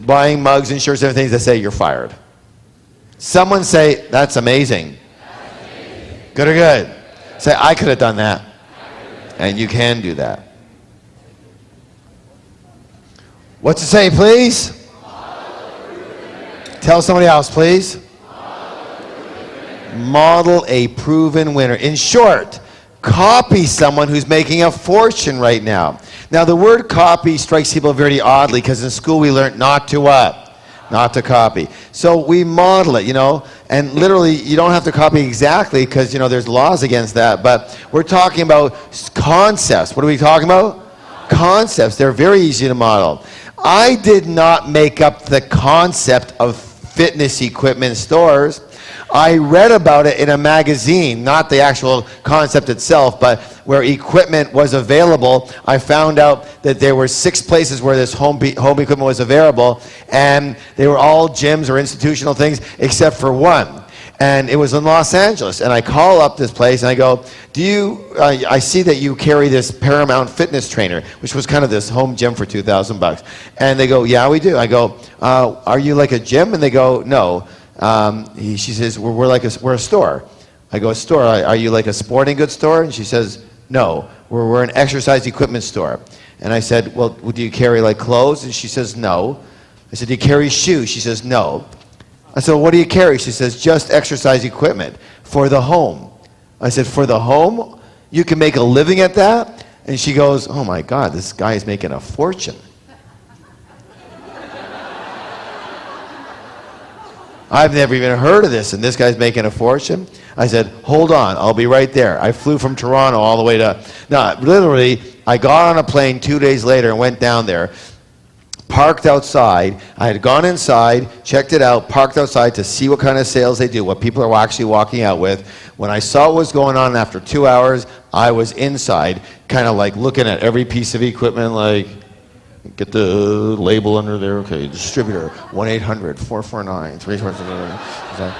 S1: buying mugs and shirts and things that say you're fired. Someone say, that's amazing. Good or good? Say, I could have done that. And you can do that. What's it say, please? Tell somebody else, please. Model a proven winner. In short, copy someone who's making a fortune right now. Now, the word copy strikes people very oddly because in school we learned not to what? Not to copy. So we model it, and literally you don't have to copy exactly because, there's laws against that, but we're talking about concepts. What are we talking about? Concepts. They're very easy to model. I did not make up the concept of fitness equipment stores. I read about it in a magazine, not the actual concept itself, but where equipment was available. I found out that there were 6 places where this home equipment was available, and they were all gyms or institutional things except for one. And it was in Los Angeles. And I call up this place and I go, I see that you carry this Paramount fitness trainer, which was kind of this home gym for $2,000. And they go, yeah, we do. I go, are you like a gym? And they go, no. She says, we're a store. I go, a store? Are you like a sporting goods store? And she says, no, we're an exercise equipment store. And I said, well, do you carry like clothes? And she says, no. I said, do you carry shoes? She says, no. I said, well, what do you carry? She says, just exercise equipment for the home. I said, for the home? You can make a living at that? And she goes, oh my God, this guy is making a fortune. I've never even heard of this, and this guy's making a fortune? I said, hold on, I'll be right there. I flew from Toronto all the way to... No, literally, I got on a plane 2 days later and went down there, parked outside. I had gone inside, checked it out, parked outside to see what kind of sales they do, what people are actually walking out with. When I saw what was going on after 2 hours, I was inside, kind of like looking at every piece of equipment, like... Get the label under there. Okay, distributor, 1-800-449-3449.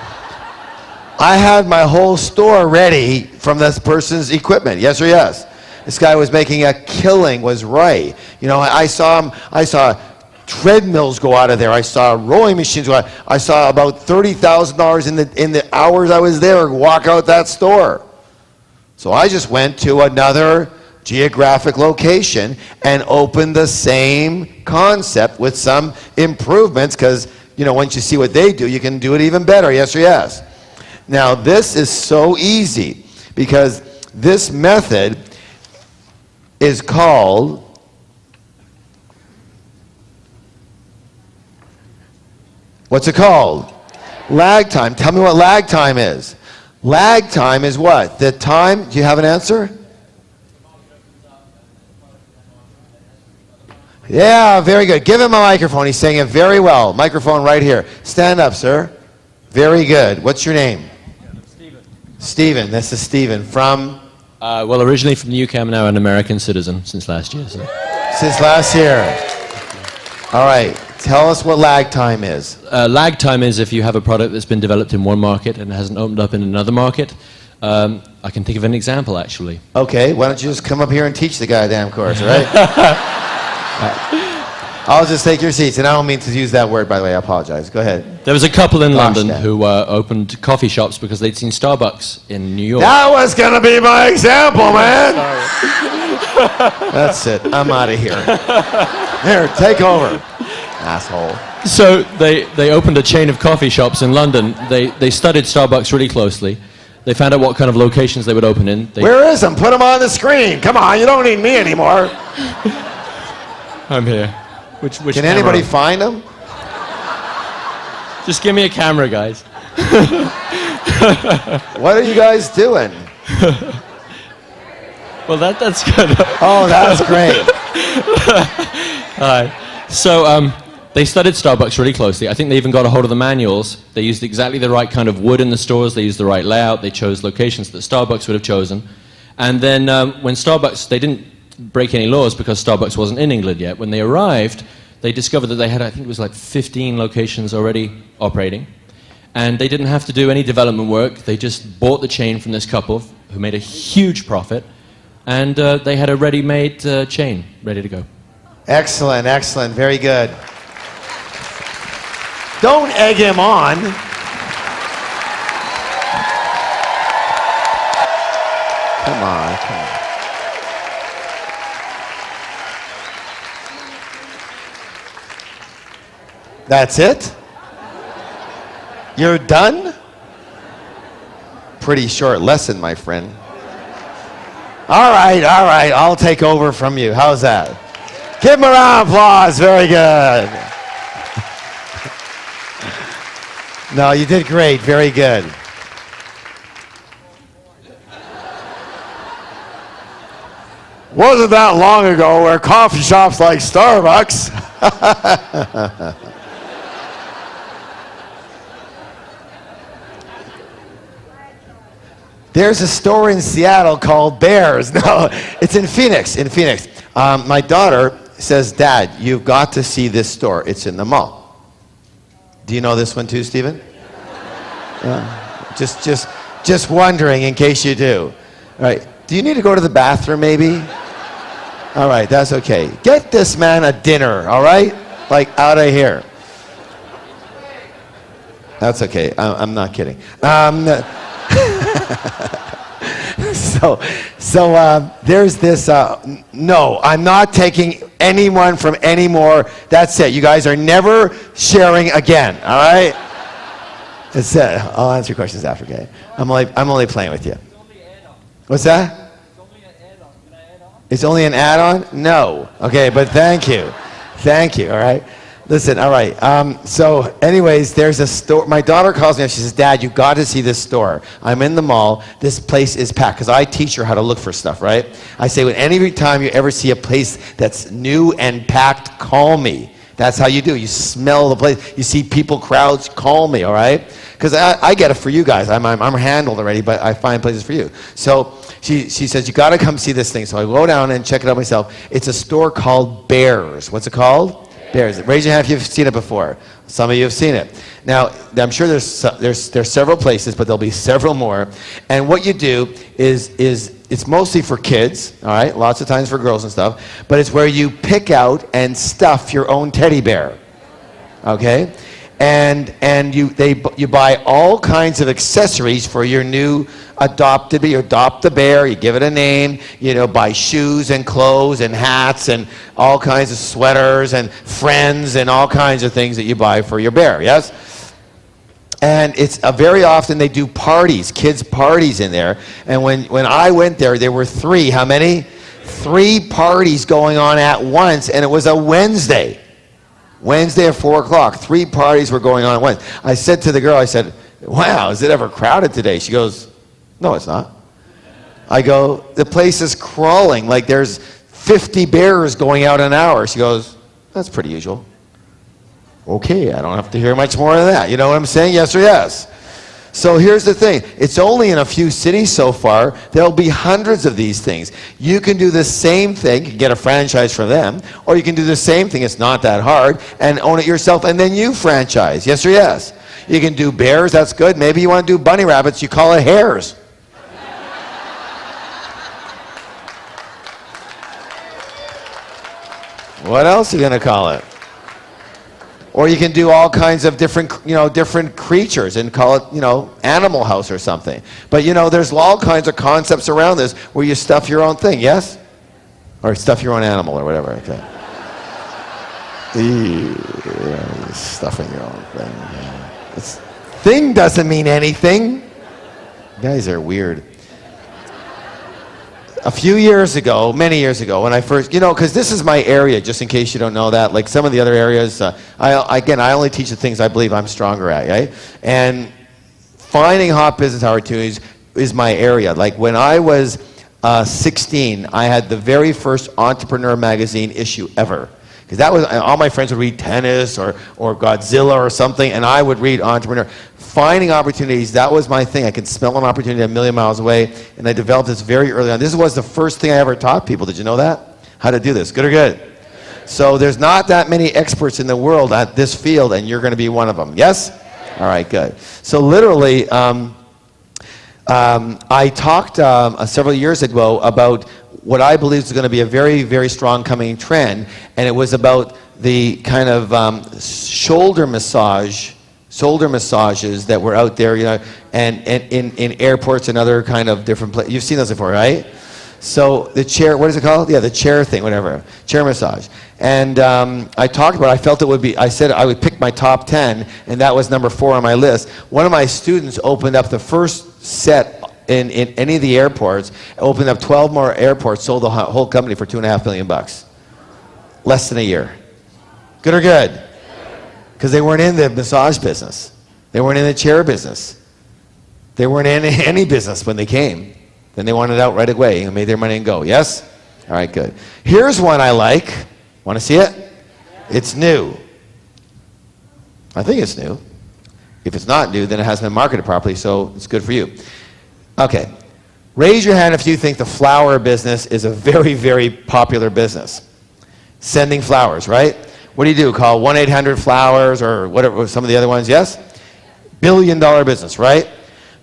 S1: I had my whole store ready from this person's equipment. Yes or yes? This guy was making a killing, was right. You know, I saw treadmills go out of there. I saw rowing machines go out. I saw about $30,000 in the hours I was there walk out that store. So I just went to another geographic location and open the same concept with some improvements, because you know, once you see what they do, you can do it even better. Yes or yes? Now this is so easy because this method is called what's it called? Lag time. Tell me what lag time is. Lag time is what? The time, do you have an answer? Yeah, very good. Give him a microphone. He's saying it very well. Microphone right here. Stand up, sir. Very good. What's your name?
S4: Stephen.
S1: Stephen. This is Stephen from?
S4: Well, originally from the UK. I'm now an American citizen since last year. So.
S1: Since last year. All right. Tell us what lag time is.
S4: Lag time is if you have a product that's been developed in one market and hasn't opened up in another market. I can think of an example, actually.
S1: Okay. Why don't you just come up here and teach the goddamn course, all right? I'll just take your seats, and I don't mean to use that word, by the way. I apologize. Go ahead.
S4: There was a couple in London who opened coffee shops because they'd seen Starbucks in New York.
S1: That was going to be my example, man. That's it. I'm out of here. Here, take over, asshole.
S4: So they opened a chain of coffee shops in London. They studied Starbucks really closely. They found out what kind of locations they would open in.
S1: Where is them? Put them on the screen. Come on, you don't need me anymore.
S4: I'm here. Which
S1: Can anybody find them?
S4: Just give me a camera, guys.
S1: What are you guys doing?
S4: Well, that's good.
S1: Oh, that's great.
S4: All right. So they studied Starbucks really closely. I think they even got a hold of the manuals. They used exactly the right kind of wood in the stores. They used the right layout. They chose locations that Starbucks would have chosen. And then when Starbucks, they didn't break any laws because Starbucks wasn't in England yet. When they arrived, they discovered that they had, I think it was like 15 locations already operating. And they didn't have to do any development work. They just bought the chain from this couple who made a huge profit. And they had a ready-made chain ready to go.
S1: Excellent, excellent. Very good. Don't egg him on. Come on, come on. That's it? You're done? Pretty short lesson, my friend. All right, I'll take over from you. How's that? Give him a round of applause. Very good. No, you did great. Very good. Wasn't that long ago where coffee shops like Starbucks There's a store in Seattle called Bears. No, it's in Phoenix. In Phoenix. My daughter says, Dad, you've got to see this store. It's in the mall. Do you know this one too, Stephen? Just wondering in case you do. All right. Do you need to go to the bathroom maybe? All right, that's okay. Get this man a dinner, all right? Like out of here. That's okay. I'm not kidding. So there's this. No, I'm not taking anyone from anymore. That's it. You guys are never sharing again. All right. That's it. I'll answer your questions after. Okay. I'm only playing with you. What's that? It's only an add-on? No. Okay, but thank you. Thank you. All right. Listen, all right. So anyways, there's a store. My daughter calls me up. She says, Dad, you got to see this store. I'm in the mall. This place is packed. Because I teach her how to look for stuff, right? I say, when any time you ever see a place that's new and packed, call me. That's how you do. You smell the place. You see people, crowds, call me, all right? Because I get it for you guys. I'm handled already, but I find places for you. So she says, you got to come see this thing. So I go down and check it out myself. It's a store called Bears. What's it called? Bears. Raise your hand if you've seen it before. Some of you have seen it. Now, I'm sure there's several places, but there'll be several more. And what you do is it's mostly for kids, all right? Lots of times for girls and stuff. But it's where you pick out and stuff your own teddy bear, okay? And you buy all kinds of accessories for your new adopted. You adopt the bear, you give it a name, buy shoes and clothes and hats and all kinds of sweaters and friends and all kinds of things that you buy for your bear, yes? And it's very often they do parties, kids' parties in there. And when I went there were 3, how many? 3 parties going on at once, and it was a Wednesday. Wednesday at 4 o'clock, 3 parties were going on at once. I said to the girl, I said, wow, is it ever crowded today? She goes, no, it's not. I go, the place is crawling, like there's 50 bears going out an hour. She goes, that's pretty usual. Okay, I don't have to hear much more than that. You know what I'm saying? Yes or yes? So here's the thing. It's only in a few cities so far. There'll be hundreds of these things. You can do the same thing. You can get a franchise from them. Or you can do the same thing. It's not that hard. And own it yourself. And then you franchise. Yes or yes? You can do bears. That's good. Maybe you want to do bunny rabbits. You call it hares. What else are you going to call it? Or you can do all kinds of different creatures and call it, Animal House or something. But, there's all kinds of concepts around this where you stuff your own thing, yes? Or stuff your own animal or whatever. Okay. Stuffing your own thing. This thing doesn't mean anything. You guys are weird. A few years ago, many years ago, when I first, because this is my area, just in case you don't know that, like some of the other areas, I only teach the things I believe I'm stronger at, right? And finding hot business opportunities is my area. Like when I was 16, I had the very first Entrepreneur magazine issue ever. Because that was, all my friends would read tennis or Godzilla or something, and I would read Entrepreneur. Finding opportunities, that was my thing. I could smell an opportunity a million miles away, and I developed this very early on. This was the first thing I ever taught people. Did you know that? How to do this. Good or good? So there's not that many experts in the world at this field, and you're going to be one of them. Yes? All right, good. So literally, I talked several years ago about what I believe is going to be a very, very strong coming trend, and it was about the kind of shoulder massages that were out there, and in airports and other kind of different places. You've seen those before, right? So the chair, what is it called? Yeah, the chair thing, whatever, chair massage. And I talked about it. I felt it would be, I said I would pick my top 10, and that was number 4 on my list. One of my students opened up the first set in any of the airports, opened up 12 more airports, sold the whole company for $2.5 million. Less than a year. Good or good? Because they weren't in the massage business. They weren't in the chair business. They weren't in any business when they came. Then they wanted out right away and made their money and go. Yes? All right, good. Here's one I like. Want to see it? It's new. I think it's new. If it's not new, then it hasn't been marketed properly, so it's good for you. Okay. Raise your hand if you think the flower business is a very, very popular business. Sending flowers, right? What do? Call 1-800-Flowers or whatever, some of the other ones, yes? Billion-dollar business, right?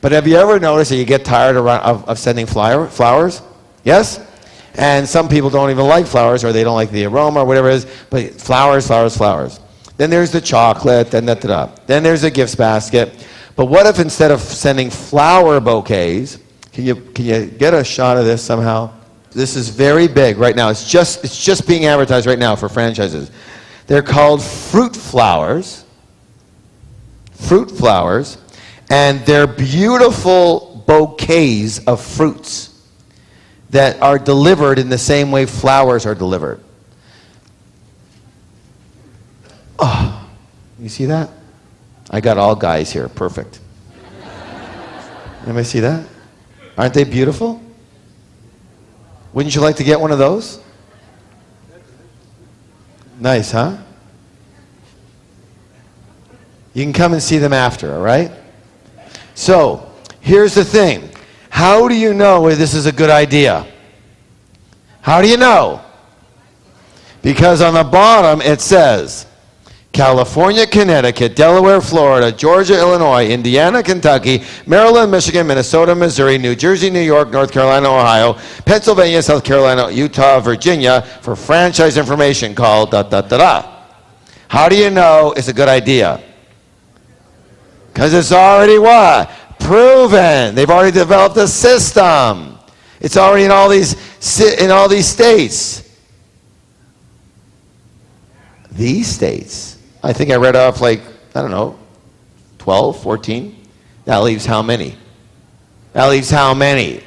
S1: But have you ever noticed that you get tired of sending flowers? Yes? And some people don't even like flowers, or they don't like the aroma, or whatever it is. But flowers, flowers, flowers. Then there's the chocolate, then Then there's a gifts basket. But what if instead of sending flower bouquets, can you get a shot of this somehow? This is very big right now. It's just being advertised right now for franchises. They're called fruit flowers. Fruit flowers. And they're beautiful bouquets of fruits that are delivered in the same way flowers are delivered. Oh, you see that? I got all guys here. Perfect. Anybody see that? Aren't they beautiful? Wouldn't you like to get one of those? Nice, huh? You can come and see them after, all right? So, here's the thing. How do you know whether this is a good idea? How do you know? Because on the bottom it says, California, Connecticut, Delaware, Florida, Georgia, Illinois, Indiana, Kentucky, Maryland, Michigan, Minnesota, Missouri, New Jersey, New York, North Carolina, Ohio, Pennsylvania, South Carolina, Utah, Virginia for franchise information called How do you know it's a good idea? Because it's already what? Proven. They've already developed a system. It's already in all these states. These states. I think I read off 12, 14. That leaves how many? That leaves how many?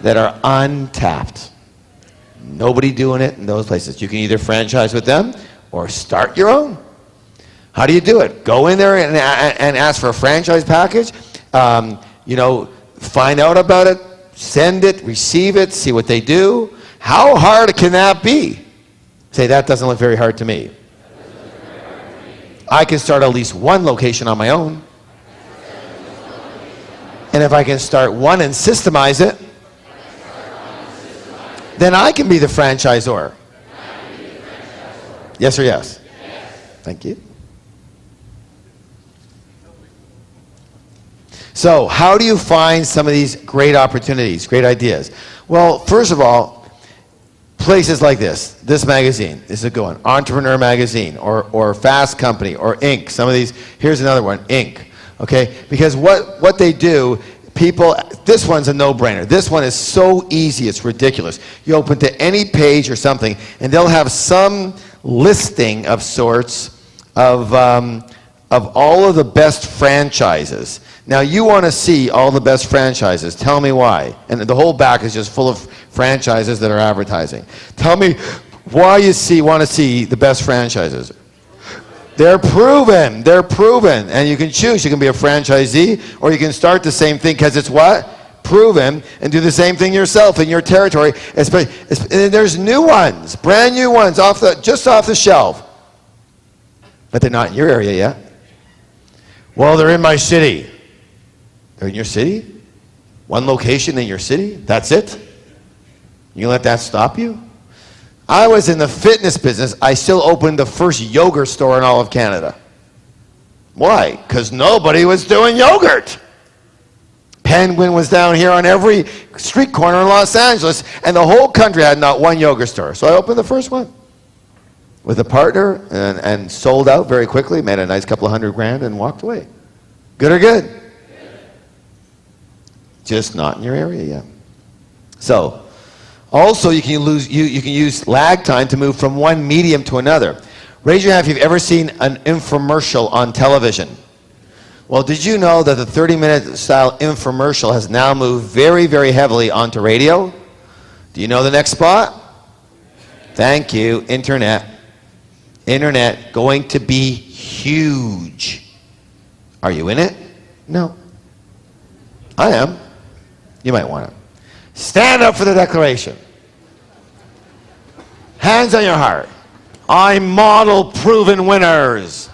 S1: That are untapped. Nobody doing it in those places. You can either franchise with them or start your own. How do you do it? Go in there and ask for a franchise package. Find out about it, send it, receive it, see what they do. How hard can that be? Say, that doesn't look very hard to me. I can start at least one location on my own. And if I can start one and systemize it, then I can be the franchisor. Yes or yes? Thank you. So, how do you find some of these great opportunities, great ideas? Well, first of all, places like this magazine, this is a good one, Entrepreneur Magazine, or Fast Company, or Inc. Some of these, here's another one, Inc. Okay, because what they do, this one's a no-brainer. This one is so easy, it's ridiculous. You open to any page or something, and they'll have some listing of sorts of all of the best franchises. Now, you want to see all the best franchises. Tell me why. And the whole back is just full of franchises that are advertising. Tell me why you want to see the best franchises. They're proven. They're proven. And you can choose. You can be a franchisee, or you can start the same thing because it's what? Proven, and do the same thing yourself in your territory. And there's new ones, brand new ones, just off the shelf. But they're not in your area yet. Well, they're in my city. They're in your city? One location in your city? That's it? You let that stop you? I was in the fitness business. I still opened the first yogurt store in all of Canada. Why? Because nobody was doing yogurt. Penguin was down here on every street corner in Los Angeles, and the whole country had not one yogurt store. So I opened the first one with a partner and sold out very quickly, made a nice couple of $100,000 and walked away. Good or good? Just not in your area yet. So, also you can use lag time to move from one medium to another. Raise your hand if you've ever seen an infomercial on television. Well, did you know that the 30-minute style infomercial has now moved very, very heavily onto radio? Do you know the next spot? Thank you, internet. Internet going to be huge. Are you in it? No. I am. You might want to. Stand up for the declaration. Hands on your heart. I model proven winners.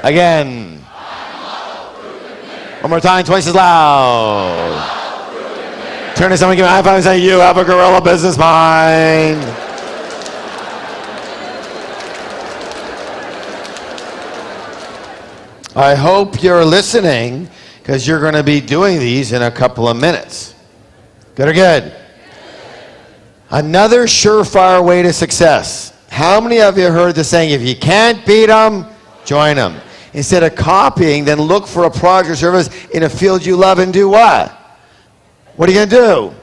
S1: Again. One more time, twice as loud. Turn to someone, give me a high five and say, you have a gorilla business mind. I hope you're listening, because you're going to be doing these in a couple of minutes. Good or good? Another surefire way to success. How many of you heard the saying, if you can't beat them, join them? Instead of copying, then look for a product or service in a field you love and do what? What are you going to do?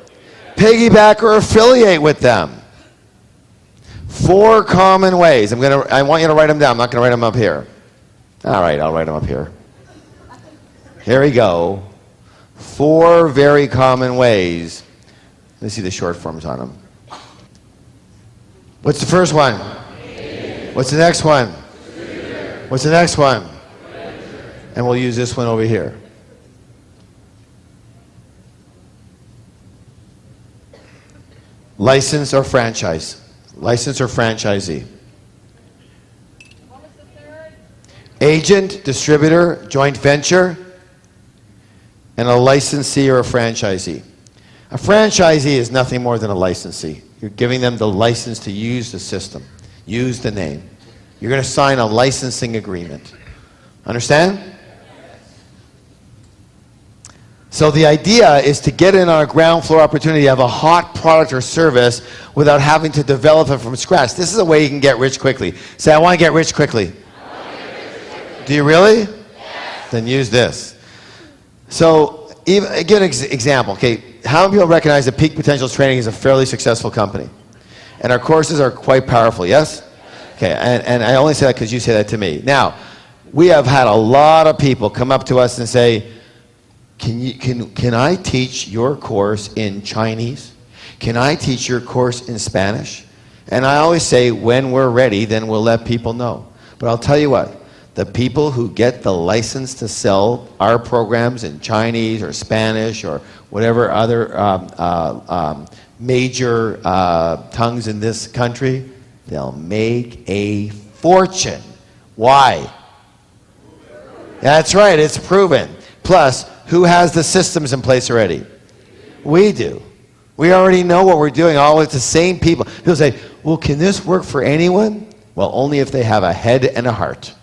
S1: Piggyback or affiliate with them. 4 common ways. I want you to write them down. I'm not going to write them up here. All right, I'll write them up here. Here we go. 4 very common ways. Let's see the short forms on them. What's the first one? What's the next one? What's the next one? And we'll use this one over here. License or franchise. License or franchisee.
S3: What was the third?
S1: Agent, distributor, joint venture, and a licensee or a franchisee. A franchisee is nothing more than a licensee. You're giving them the license to use the system, use the name. You're going to sign a licensing agreement. Understand? So the idea is to get in on a ground floor opportunity, have a hot product or service without having to develop it from scratch. This is a way you can get rich quickly. Say, I want to get rich quickly. Do you really? Yes. Then use this. So, give an example. Okay, how many people recognize that Peak Potentials Training is a fairly successful company? And our courses are quite powerful, yes? Okay, and I only say that because you say that to me. Now, we have had a lot of people come up to us and say, can I teach your course in Chinese? Can I teach your course in Spanish? And I always say, when we're ready, then we'll let people know. But I'll tell you what, the people who get the license to sell our programs in Chinese or Spanish or whatever other major tongues in this country, they'll make a fortune. Why? That's right, it's proven. Plus, who has the systems in place already? We do. We already know what we're doing, all with the same people. People say, well, can this work for anyone? Well, only if they have a head and a heart.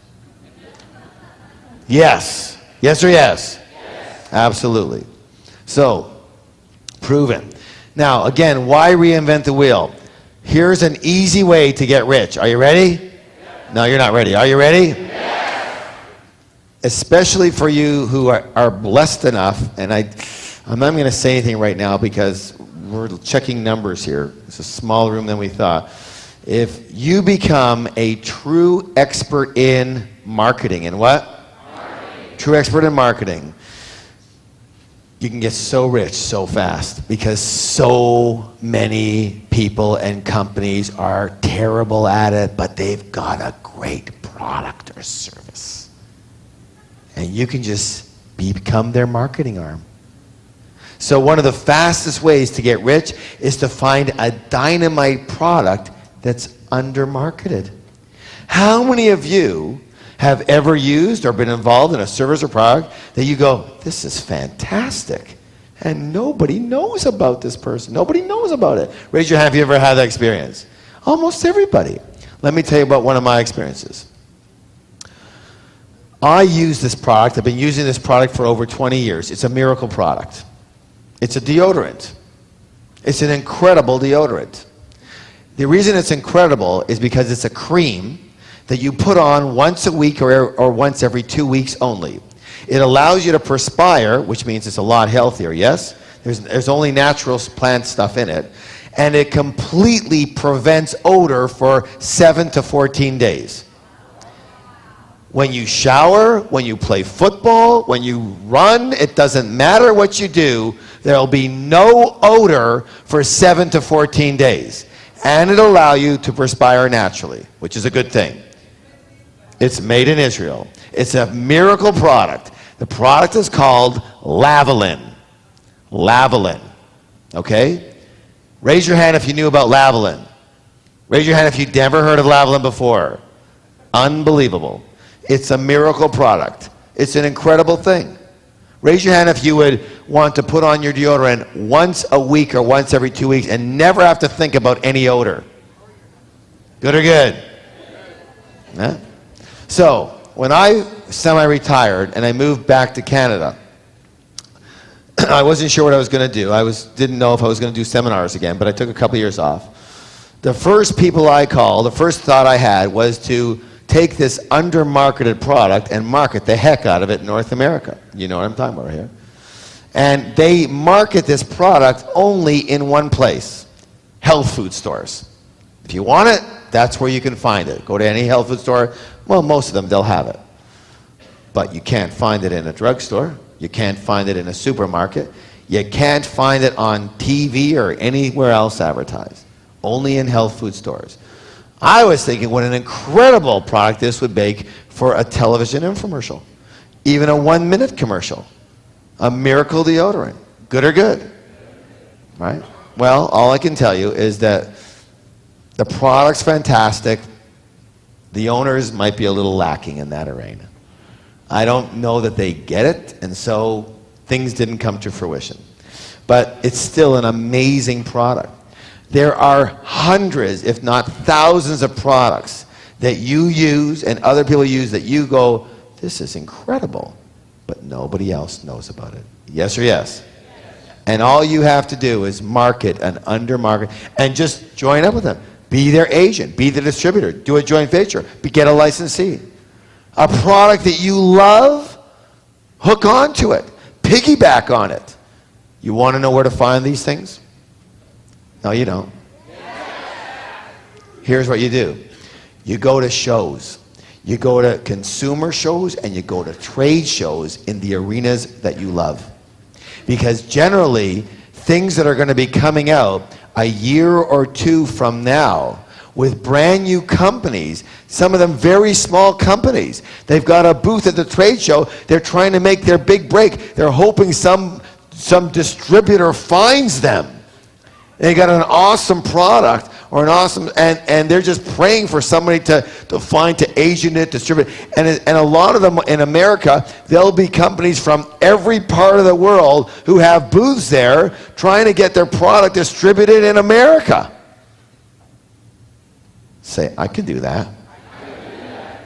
S1: Yes. Yes or yes? Yes. Absolutely. So, proven. Now, again, why reinvent the wheel? Here's an easy way to get rich. Are you ready? No, you're not ready. Are you ready? Yes. Especially for you who are blessed enough, and I'm not going to say anything right now because we're checking numbers here. It's a smaller room than we thought. If you become a true expert in marketing, and what? True expert in marketing, you can get so rich so fast because so many people and companies are terrible at it, but they've got a great product or service. And you can just become their marketing arm. So one of the fastest ways to get rich is to find a dynamite product that's under-marketed. How many of you have ever used or been involved in a service or product that you go, this is fantastic, and nobody knows about this person. Nobody knows about it. Raise your hand if you ever had that experience. Almost everybody. Let me tell you about one of my experiences. I use this product. I've been using this product for over 20 years. It's a miracle product. It's a deodorant. It's an incredible deodorant. The reason it's incredible is because it's a cream that you put on once a week or once every 2 weeks only. It allows you to perspire, which means it's a lot healthier, yes? There's only natural plant stuff in it. And it completely prevents odor for 7 to 14 days. When you shower, when you play football, when you run, it doesn't matter what you do, there'll be no odor for 7 to 14 days. And it'll allow you to perspire naturally, which is a good thing. It's made in Israel. It's a miracle product. The product is called Lavalin. Lavalin. Okay? Raise your hand if you knew about Lavalin. Raise your hand if you'd never heard of Lavalin before. Unbelievable. It's a miracle product. It's an incredible thing. Raise your hand if you would want to put on your deodorant once a week or once every 2 weeks and never have to think about any odor. Good or good? Yeah. So, when I semi-retired and I moved back to Canada, I wasn't sure what I was going to do. Didn't know if I was going to do seminars again, but I took a couple years off. The first people I called, the first thought I had was to take this under-marketed product and market the heck out of it in North America. You know what I'm talking about right here. And they market this product only in one place, health food stores. If you want it, that's where you can find it. Go to any health food store. Well, most of them, they'll have it. But you can't find it in a drugstore. You can't find it in a supermarket. You can't find it on TV or anywhere else advertised. Only in health food stores. I was thinking what an incredible product this would make for a television infomercial. Even a 1-minute commercial. A miracle deodorant. Good or good? Right? Well, all I can tell you is that the product's fantastic. The owners might be a little lacking in that arena. I don't know that they get it, and so things didn't come to fruition. But it's still an amazing product. There are hundreds, if not thousands of products that you use and other people use that you go, this is incredible, but nobody else knows about it. Yes or yes? And all you have to do is market and undermarket and just join up with them. Be their agent, be the distributor, do a joint venture, get a licensee. A product that you love, hook onto it, piggyback on it. You want to know where to find these things? No, you don't. Here's what you do. You go to shows. You go to consumer shows and you go to trade shows in the arenas that you love. Because generally, things that are going to be coming out a year or two from now with brand new companies, some of them very small companies. They've got a booth at the trade show. They're trying to make their big break. They're hoping some distributor finds them. They got an awesome product or an awesome, and they're just praying for somebody to find, to agent it, distribute it. And a lot of them in America, there'll be companies from every part of the world who have booths there trying to get their product distributed in America. Say, I could do that.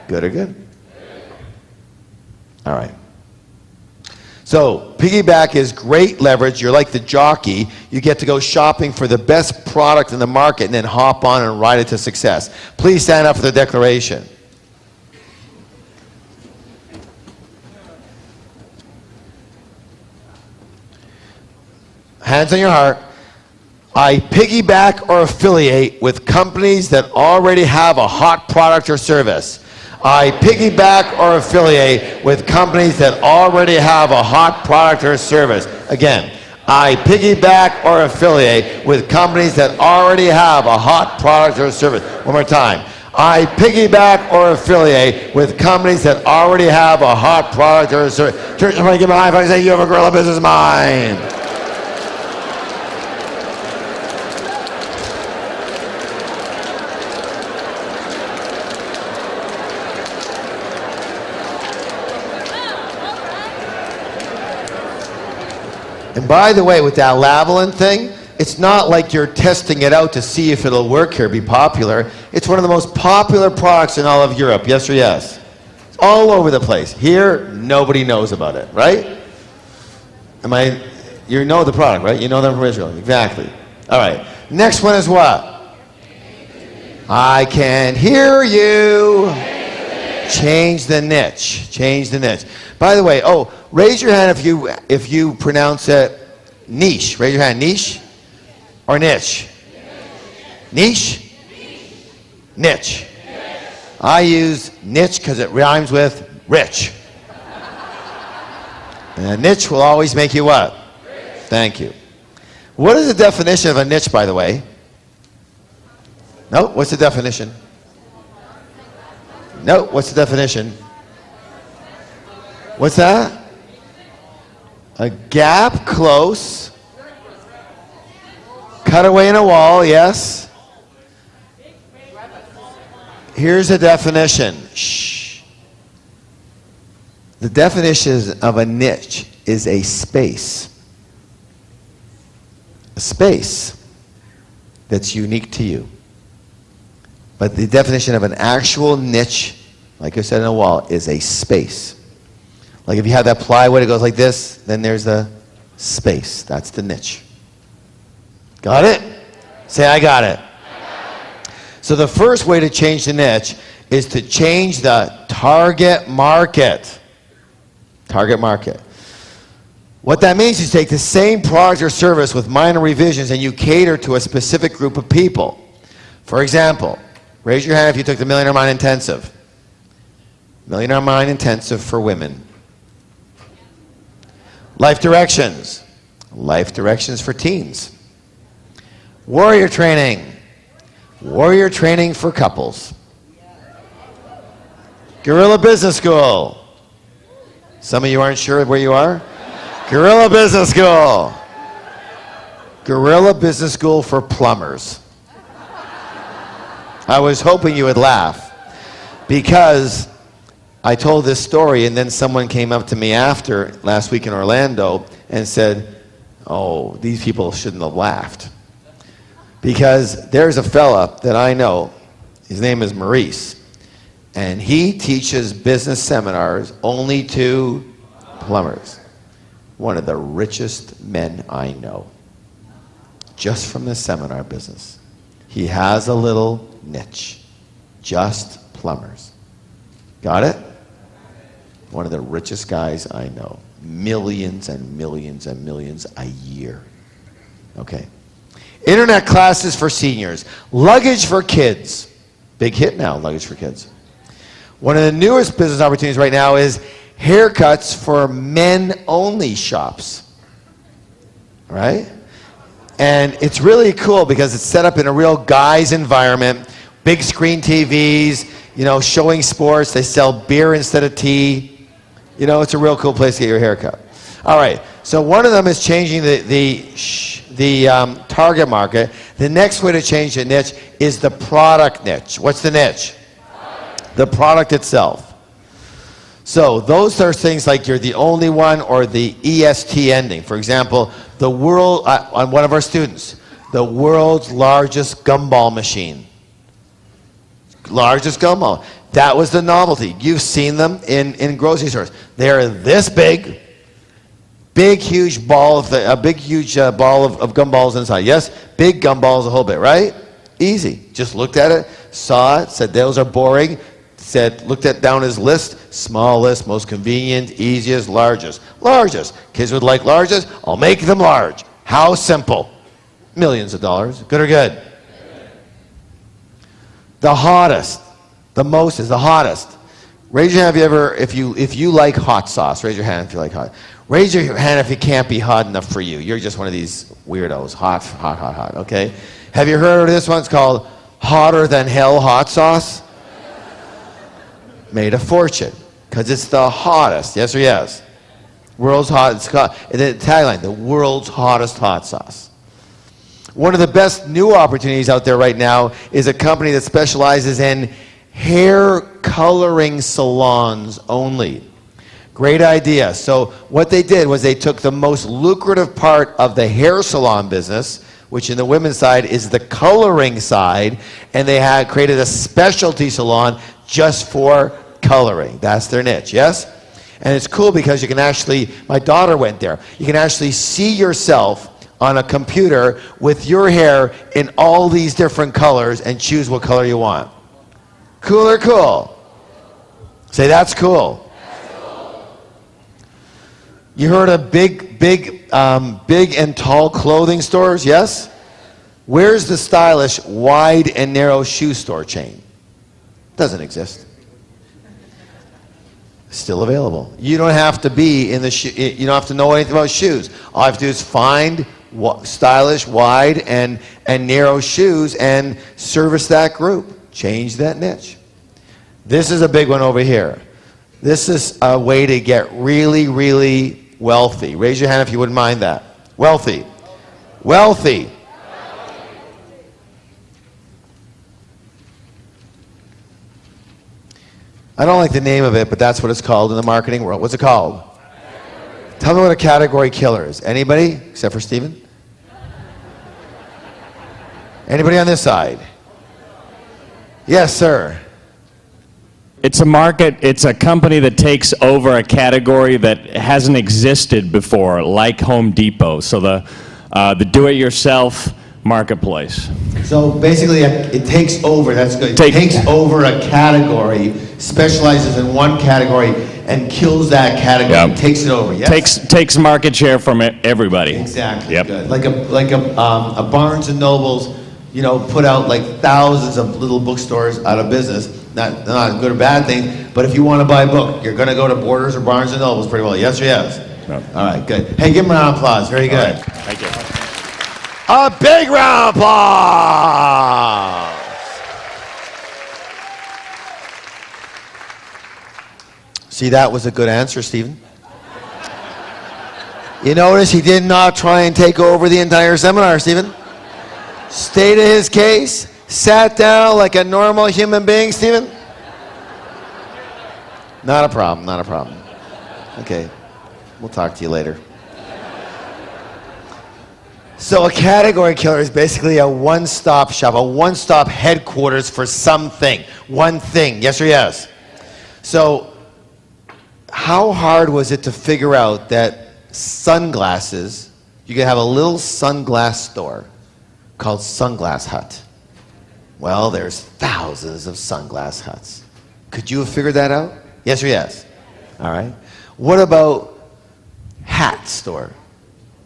S1: Good or good? All right. So, piggyback is great leverage. You're like the jockey. You get to go shopping for the best product in the market and then hop on and ride it to success. Please stand up for the declaration. Hands on your heart. I piggyback or affiliate with companies that already have a hot product or service. I piggyback or affiliate with companies that already have a hot product or service. Again, I piggyback or affiliate with companies that already have a hot product or service. One more time. I piggyback or affiliate with companies that already have a hot product or service. Church, I'm going to give me a high five and say, you have a guerrilla business mind. And by the way, with that Lavalin thing, it's not like you're testing it out to see if it'll work here, be popular. It's one of the most popular products in all of Europe, yes or yes? It's all over the place. Here, nobody knows about it, right? You know the product, right? You know them from Israel, exactly. All right, next one is what? I can hear you. Change the niche, change the niche. By the way, raise your hand if you pronounce it niche. Raise your hand. Niche or niche? Niche? Niche. I use niche because it rhymes with rich. And a niche will always make you what? Thank you. What is the definition of a niche, by the way? No? What's the definition? No, what's the definition? What's that? A gap close. Cut away in a wall, yes. Here's a definition. Shh. The definition of a niche is a space. A space that's unique to you. But the definition of an actual niche, like I said in a wall, is a space. Like if you have that plywood, it goes like this, then there's the space. That's the niche. Got it? Say, I got it. So the first way to change the niche is to change the target market. Target market. What that means is you take the same product or service with minor revisions and you cater to a specific group of people. For example, raise your hand if you took the Millionaire Mind Intensive. Millionaire Mind Intensive for women. Life Directions. Life Directions for teens. Warrior Training. Warrior Training for couples. Guerrilla Business School. Some of you aren't sure where you are. Guerrilla Business School. Guerrilla Business School for plumbers. I was hoping you would laugh because I told this story and then someone came up to me after last week in Orlando and said, oh, these people shouldn't have laughed. Because there's a fella that I know, his name is Maurice, and he teaches business seminars only to plumbers. One of the richest men I know, just from the seminar business. He has a little niche, just plumbers. Got it? One of the richest guys I know. Millions and millions and millions a year. Okay. Internet classes for seniors. Luggage for kids. Big hit now, luggage for kids. One of the newest business opportunities right now is haircuts for men-only shops. Right? And it's really cool because it's set up in a real guy's environment. Big screen TVs, you know, showing sports. They sell beer instead of tea. You know, it's a real cool place to get your haircut. All right, so one of them is changing the target market. The next way to change the niche is the product niche. What's the niche? The product itself. So those are things like you're the only one or the EST ending. For example, the world, on one of our students, the world's largest gumball machine. Largest gumball. That was the novelty. You've seen them in grocery stores. They're this big. Big, huge ball of ball of gumballs inside. Yes, big gumballs a whole bit, right? Easy. Just looked at it, saw it, said those are boring. Looked at down his list, smallest, most convenient, easiest, largest. Largest. Kids would like largest. I'll make them large. How simple. Millions of dollars. Good or good? The hottest. The most is the hottest. Raise your hand if you like hot sauce. Raise your hand if you like hot. Raise your hand if it can't be hot enough for you. You're just one of these weirdos. Hot, hot, hot, hot. Okay? Have you heard of this one? It's called Hotter Than Hell Hot Sauce. Made a fortune because it's the hottest. Yes or yes? World's hottest. And the tagline: the world's hottest hot sauce. One of the best new opportunities out there right now is a company that specializes in hair coloring salons only. Great idea. So what they did was they took the most lucrative part of the hair salon business, which in the women's side is the coloring side, and they had created a specialty salon just for coloring. That's their niche, yes? And it's cool because you can actually, my daughter went there, you can actually see yourself on a computer with your hair in all these different colors and choose what color you want. Cool or cool? Say, that's cool. You heard of big and tall clothing stores, yes? Where's the stylish wide and narrow shoe store chain? Doesn't exist. Still available. You don't have to be in the you don't have to know anything about shoes. All I have to do is find stylish wide and narrow shoes and service that group. Change that niche. This is a big one over here. This is a way to get really, really wealthy. Raise your hand if you wouldn't mind that. Wealthy. Wealthy. I don't like the name of it, but that's what it's called in the marketing world. What's it called? Tell me what a category killer is. Anybody? Except for Stephen? Anybody on this side? Yes, sir.
S5: It's a company that takes over a category that hasn't existed before, like Home Depot. So the do-it-yourself marketplace.
S1: So basically, it takes over, that's good. It takes over a category, specializes in one category, and kills that category,
S5: Yep.
S1: takes it over, yes?
S5: Takes market share from everybody.
S1: Exactly,
S5: Yep.
S1: good. Like a Barnes and Nobles, put out like thousands of little bookstores out of business. Not a good or bad thing, but if you want to buy a book, you're going to go to Borders or Barnes and Nobles pretty well. Yes or yes?
S5: Yep.
S1: All right, good. Hey, give him a round of applause. Very good.
S5: All right. Thank you.
S1: A big round of applause. See, that was a good answer, Stephen. You notice he did not try and take over the entire seminar, Stephen. Stated his case, sat down like a normal human being, Stephen. Not a problem, not a problem. Okay, we'll talk to you later. So a category killer is basically a one-stop shop, a one-stop headquarters for something, one thing, yes or yes? So how hard was it to figure out that sunglasses, you could have a little sunglass store called Sunglass Hut? Well, there's thousands of Sunglass Huts. Could you have figured that out? Yes or yes? All right. What about hat store?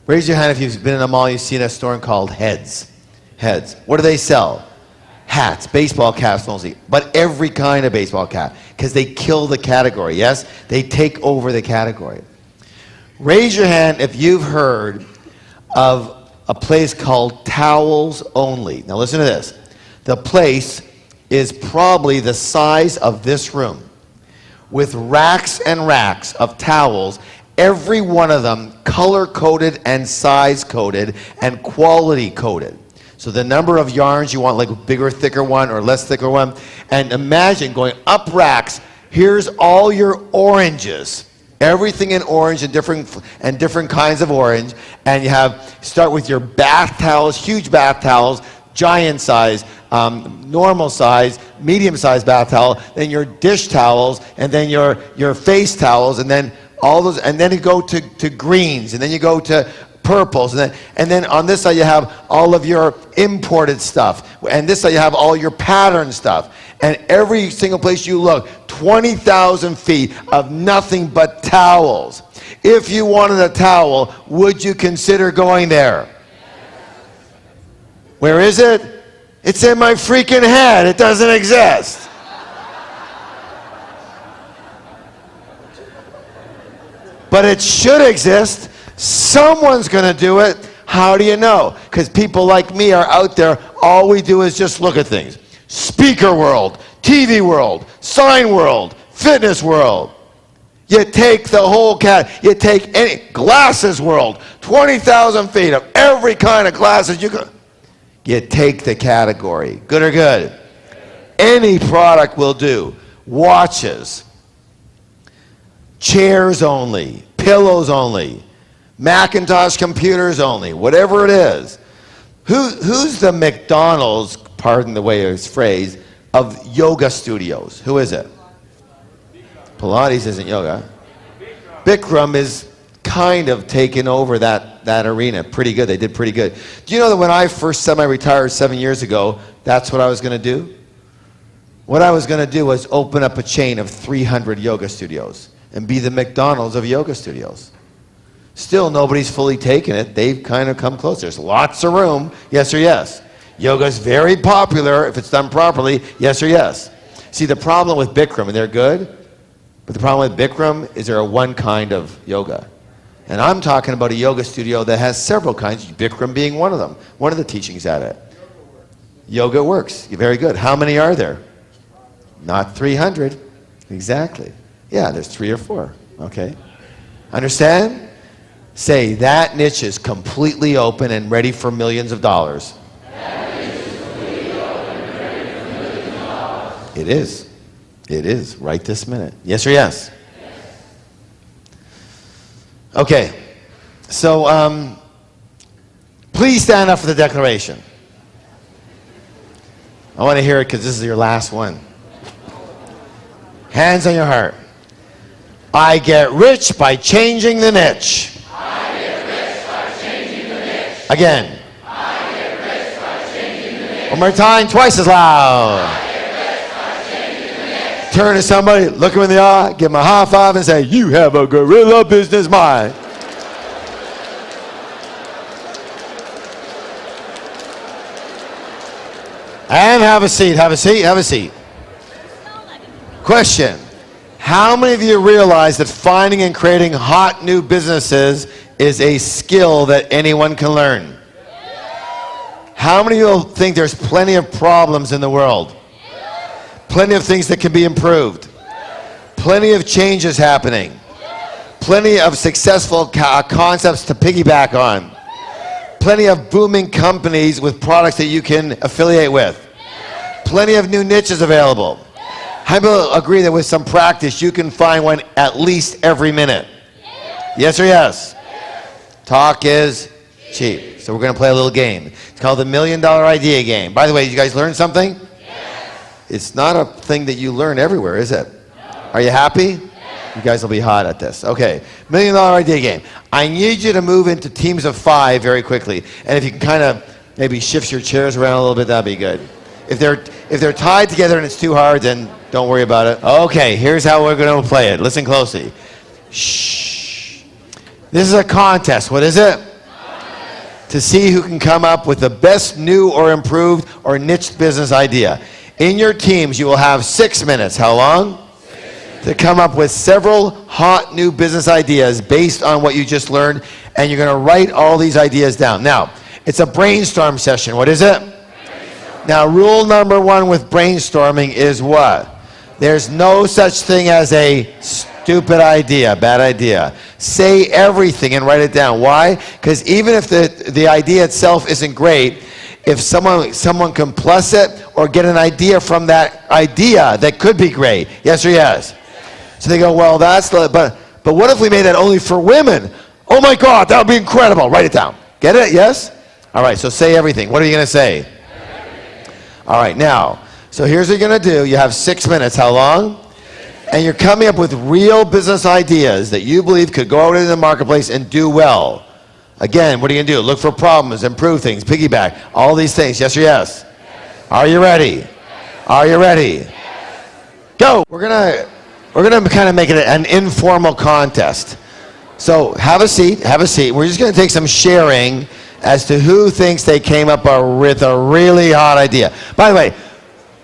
S1: Raise your hand if you've been in a mall, you've seen a store called Heads. Heads. What do they sell? Hats, baseball caps mostly, but every kind of baseball cap, because they kill the category, yes? They take over the category. Raise your hand if you've heard of a place called Towels Only. Now listen to this. The place is probably the size of this room, with racks and racks of towels, every one of them color-coded and size-coded and quality-coded. So the number of yarns you want, like a bigger, thicker one or less thicker one. And imagine going up racks, here's all your oranges. Everything in orange and different kinds of orange. And you start with your bath towels, huge bath towels, giant size, normal size, medium size bath towel, then your dish towels, and then your face towels, and then all those, and then you go to greens, and then you go to purples, and then on this side you have all of your imported stuff, and this side you have all your pattern stuff, and every single place you look, 20,000 feet of nothing but towels. If you wanted a towel, would you consider going there? Where is it? It's in my freaking head. It doesn't exist. But it should exist. Someone's going to do it. How do you know? Because people like me are out there. All we do is just look at things. Speaker world, TV world, sign world, fitness world. You take the whole you take any glasses world, 20,000 feet of every kind of glasses you can. You take the category. Good or good? Any product will do. Watches, chairs only, pillows only, Macintosh computers only, whatever it is. Who's the McDonald's, pardon the way it's phrased, of yoga studios? Who is it? Pilates isn't yoga. Bikram is kind of taken over that arena. Pretty good. They did pretty good. Do you know that when I first semi-retired 7 years ago, that's what I was going to do? What I was going to do was open up a chain of 300 yoga studios and be the McDonald's of yoga studios. Still, nobody's fully taken it. They've kind of come close. There's lots of room. Yes or yes? Yoga's very popular if it's done properly. Yes or yes? See, the problem with Bikram, and they're good, but the problem with Bikram is they're a one kind of yoga. And I'm talking about a yoga studio that has several kinds, Bikram being one of them. One of the teachings at it. Yoga works. Very good. How many are there? Not 300. Exactly. Yeah, there's 3 or 4. Okay. Understand? Say, that niche is completely open and ready for millions of dollars. It is. It is, right this minute. Yes or yes? Okay. So, please stand up for the declaration. I want to hear it because this is your last one. Hands on your heart. I get rich by changing the niche.
S3: I get rich by changing the niche.
S1: Again.
S3: I get rich by changing the niche.
S1: One more time, twice as loud.
S3: I get rich by changing the niche.
S1: Turn to somebody, look them in the eye, give them a high five and say, you have a gorilla business mind. And have a seat, have a seat, have a seat. Question. How many of you realize that finding and creating hot new businesses is a skill that anyone can learn? How many of you think there's plenty of problems in the world? Plenty of things that can be improved? Plenty of changes happening? Plenty of successful concepts to piggyback on? Plenty of booming companies with products that you can affiliate with? Plenty of new niches available? How many people agree that with some practice you can find one at least every minute? Yes or yes? Talk is cheap. So we're going to play a little game. It's called the $1 Million Idea Game. By the way, you guys learn something? It's not a thing that you learn everywhere, is it? Are you happy? You guys will be hot at this. Okay, $1 Million Idea Game. I need you to move into teams of 5 very quickly. And if you can kind of maybe shift your chairs around a little bit, that'd be good. If they're tied together and it's too hard, then don't worry about it. Okay, here's how we're going to play it. Listen closely. Shh. This is a contest. What is it? To see who can come up with the best new or improved or niche business idea. In your teams, you will have 6 minutes. How long? To come up with several hot new business ideas based on what you just learned, and you're going to write all these ideas down. Now, it's a brainstorm session. What is it? Now, rule number 1 with brainstorming is what? There's no such thing as a stupid idea, bad idea. Say everything and write it down. Why? Because even if the idea itself isn't great, if someone can plus it or get an idea from that idea that could be great. Yes or yes? So they go, well, but what if we made that only for women? Oh my God, that would be incredible. Write it down. Get it? Yes? All right, so say everything. What are you going to say? All right, now, so here's what you're going to do. You have 6 minutes. How long? And you're coming up with real business ideas that you believe could go out into the marketplace and do well. Again, what are you going to do? Look for problems, improve things, piggyback, all these things. Yes or yes? Are you ready? Are you ready? Go. We're gonna kind of make it an informal contest. So have a seat, have a seat. We're just going to take some sharing as to who thinks they came up with a really hot idea. By the way,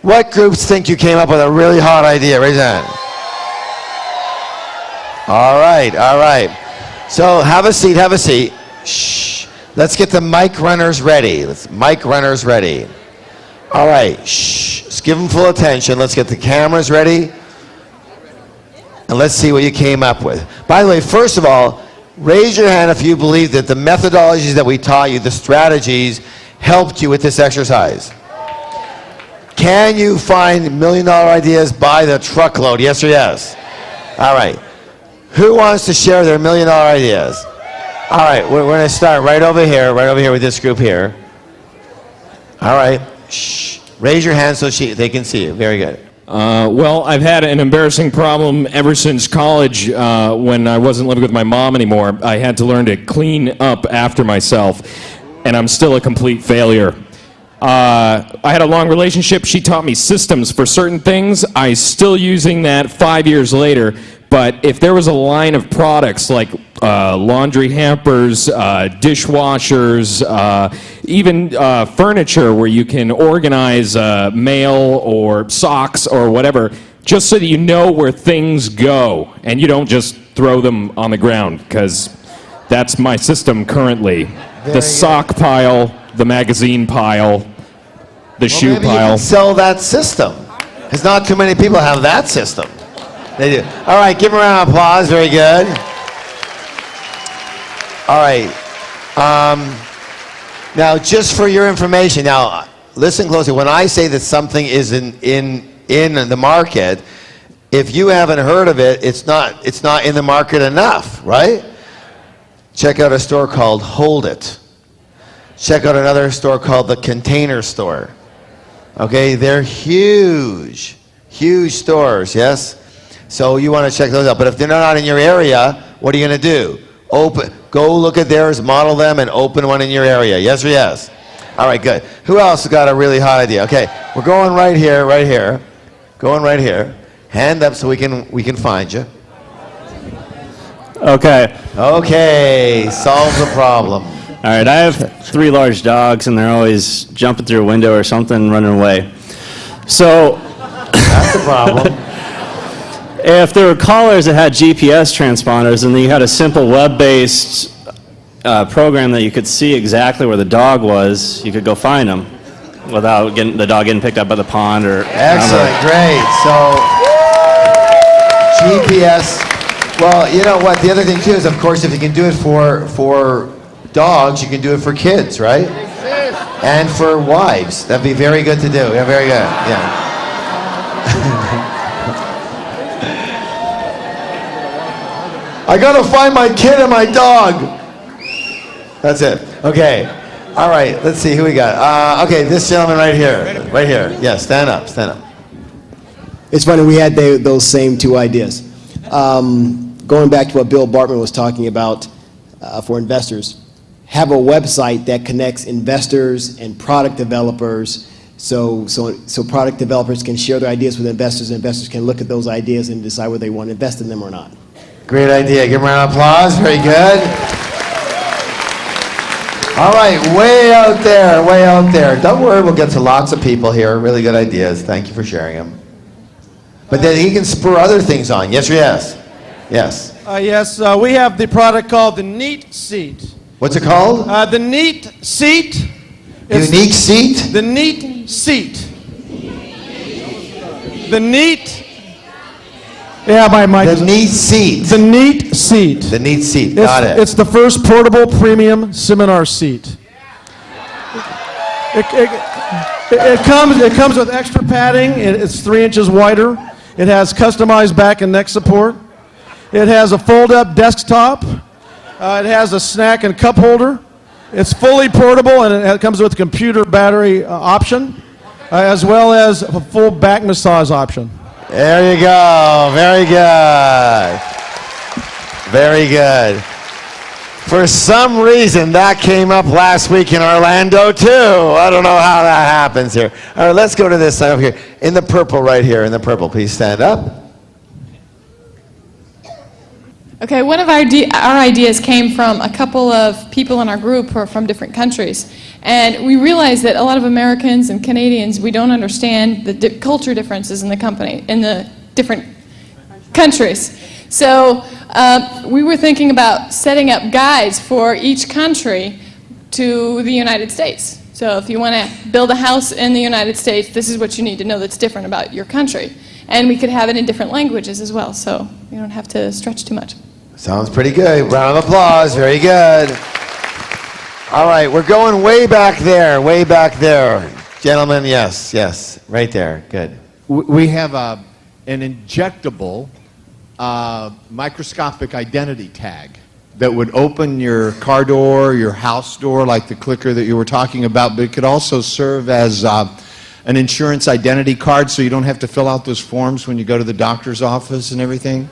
S1: what groups think you came up with a really hot idea? Raise your hand. All right, all right. So have a seat, have a seat. Shh. Let's get the mic runners ready. Mic runners ready. All right, shh. Just give them full attention. Let's get the cameras ready. And let's see what you came up with. By the way, first of all, raise your hand if you believe that the methodologies that we taught you, the strategies, helped you with this exercise. Can you find $1 million ideas by the truckload? Yes or yes? All right. Who wants to share their $1 million ideas? All right, we're going to start right over here with this group here. All right. Shh. Raise your hand so they can see you. Very good.
S5: Well, I've had an embarrassing problem ever since college when I wasn't living with my mom anymore. I had to learn to clean up after myself, and I'm still a complete failure. I had a long relationship. She taught me systems for certain things. I'm still using that 5 years later, but if there was a line of products like laundry hampers, dishwashers, even furniture where you can organize mail or socks or whatever, just so that you know where things go and you don't just throw them on the ground, because that's my system currently. The sock pile, the magazine pile, the shoe
S1: maybe
S5: pile.
S1: You can sell that system, because not too many people have that system. They do. All right, give them a round of applause. Very good. All right. Now, just for your information, now listen closely. When I say that something is in the market, if you haven't heard of it, it's not in the market enough, right? Check out a store called Hold It. Check out another store called the Container Store. Okay, they're huge, huge stores, yes? So you want to check those out. But if they're not in your area, what are you going to do? Go look at theirs, model them, and open one in your area. Yes or yes? All right, good. Who else got a really hot idea? Okay, we're going right here, right here. Going right here. Hand up so we can find you.
S6: Okay.
S1: Okay, solve the problem.
S6: All right, I have 3 large dogs, and they're always jumping through a window or something and running away. So
S1: That's the problem.
S6: if there were callers that had GPS transponders and you had a simple web-based program that you could see exactly where the dog was, you could go find him without getting the dog getting picked up by the pond or...
S1: Excellent, great. So, GPS. Well, you know what? The other thing too is, of course, if you can do it for dogs, you can do it for kids, right? And for wives. That'd be very good to do. Yeah, very good. Yeah. I gotta find my kid and my dog. That's it. Okay. All right. Let's see who we got. Okay, this gentleman right here. Right here. Yeah. Stand up. Stand up.
S7: It's funny, we had those same 2 ideas. Going back to what Bill Bartman was talking about for investors, have a website that connects investors and product developers so product developers can share their ideas with investors, and investors can look at those ideas and decide whether they want to invest in them or not.
S1: Great idea. Give him a round of applause. Very good. All right, way out there, way out there. Don't worry, we'll get to lots of people here. Really good ideas. Thank you for sharing them. But then he can spur other things on. Yes or yes? Yes.
S8: Yes, we have the product called the Neat Seat.
S1: What's it called?
S8: The Neat Seat.
S1: Unique seat?
S8: The Neat Seat. The Neat. Yeah, my mic.
S1: The neat seat.
S8: The Neat Seat.
S1: The neat seat. Got it.
S8: It's the first portable premium seminar seat. It comes with extra padding. It's 3 inches wider. It has customized back and neck support. It has a fold-up desktop. It has a snack and cup holder. It's fully portable, and it comes with a computer battery option, as well as a full back massage option.
S1: There you go. Very good. Very good. For some reason, that came up last week in Orlando, too. I don't know how that happens here. All right, let's go to this side over here. In the purple right here, in the purple. Please stand up.
S9: Okay, one of our ideas came from a couple of people in our group who are from different countries. And we realized that a lot of Americans and Canadians, we don't understand the culture differences in the different countries. So we were thinking about setting up guides for each country to the United States. So if you want to build a house in the United States, this is what you need to know that's different about your country. And we could have it in different languages as well, so you don't have to stretch too much.
S1: Sounds pretty good. Round of applause. Very good. All right, we're going way back there, way back there. Gentlemen, yes, yes, right there. Good.
S10: We have an injectable microscopic identity tag that would open your car door, your house door, like the clicker that you were talking about, but it could also serve as an insurance identity card so you don't have to fill out those forms when you go to the doctor's office and everything.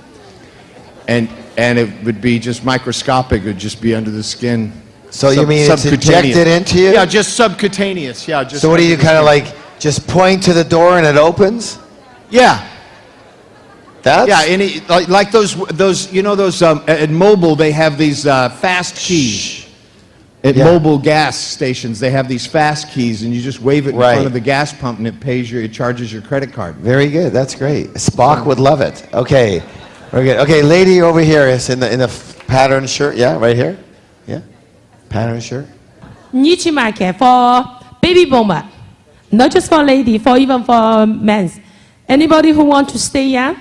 S10: And it would be just microscopic. It would just be under the skin.
S1: So you mean it's injected into you?
S10: Yeah, just subcutaneous. Yeah. Just
S1: so what do you kind of like, just point to the door and it opens?
S10: Yeah.
S1: That's?
S10: Yeah, like those you know those, at Mobil they have these fast keys. At Mobil gas stations they have these fast keys and you just wave it in front of the gas pump and it charges your credit card.
S1: Very good, that's great. Spock would love it. Okay. Very good. Okay, lady over here is in the pattern shirt. Yeah, right here. Yeah, pattern shirt.
S11: Niche market for baby boomer, not just for lady, even for men. Anybody who want to stay young,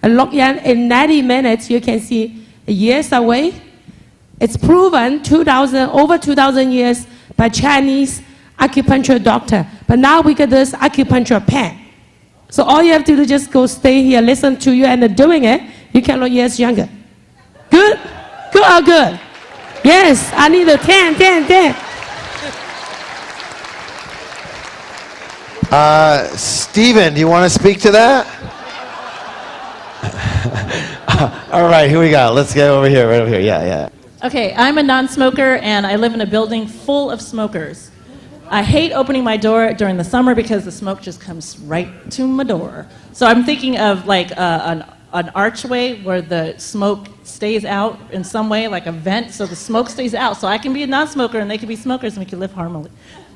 S11: look young in 90 minutes, you can see years away. It's proven over 2,000 years by Chinese acupuncture doctor. But now we get this acupuncture pen. So all you have to do is just go stay here, listen to you, and doing it, you can look years younger. Good? Good or good? Yes, I need a 10, 10, 10.
S1: Steven, do you want to speak to that? All right, here we go. Let's get over here, right over here. Yeah.
S12: Okay, I'm a non-smoker and I live in a building full of smokers. I hate opening my door during the summer because the smoke just comes right to my door. So I'm thinking of like an archway where the smoke stays out in some way, like a vent, so the smoke stays out. So I can be a non-smoker and they can be smokers and we can live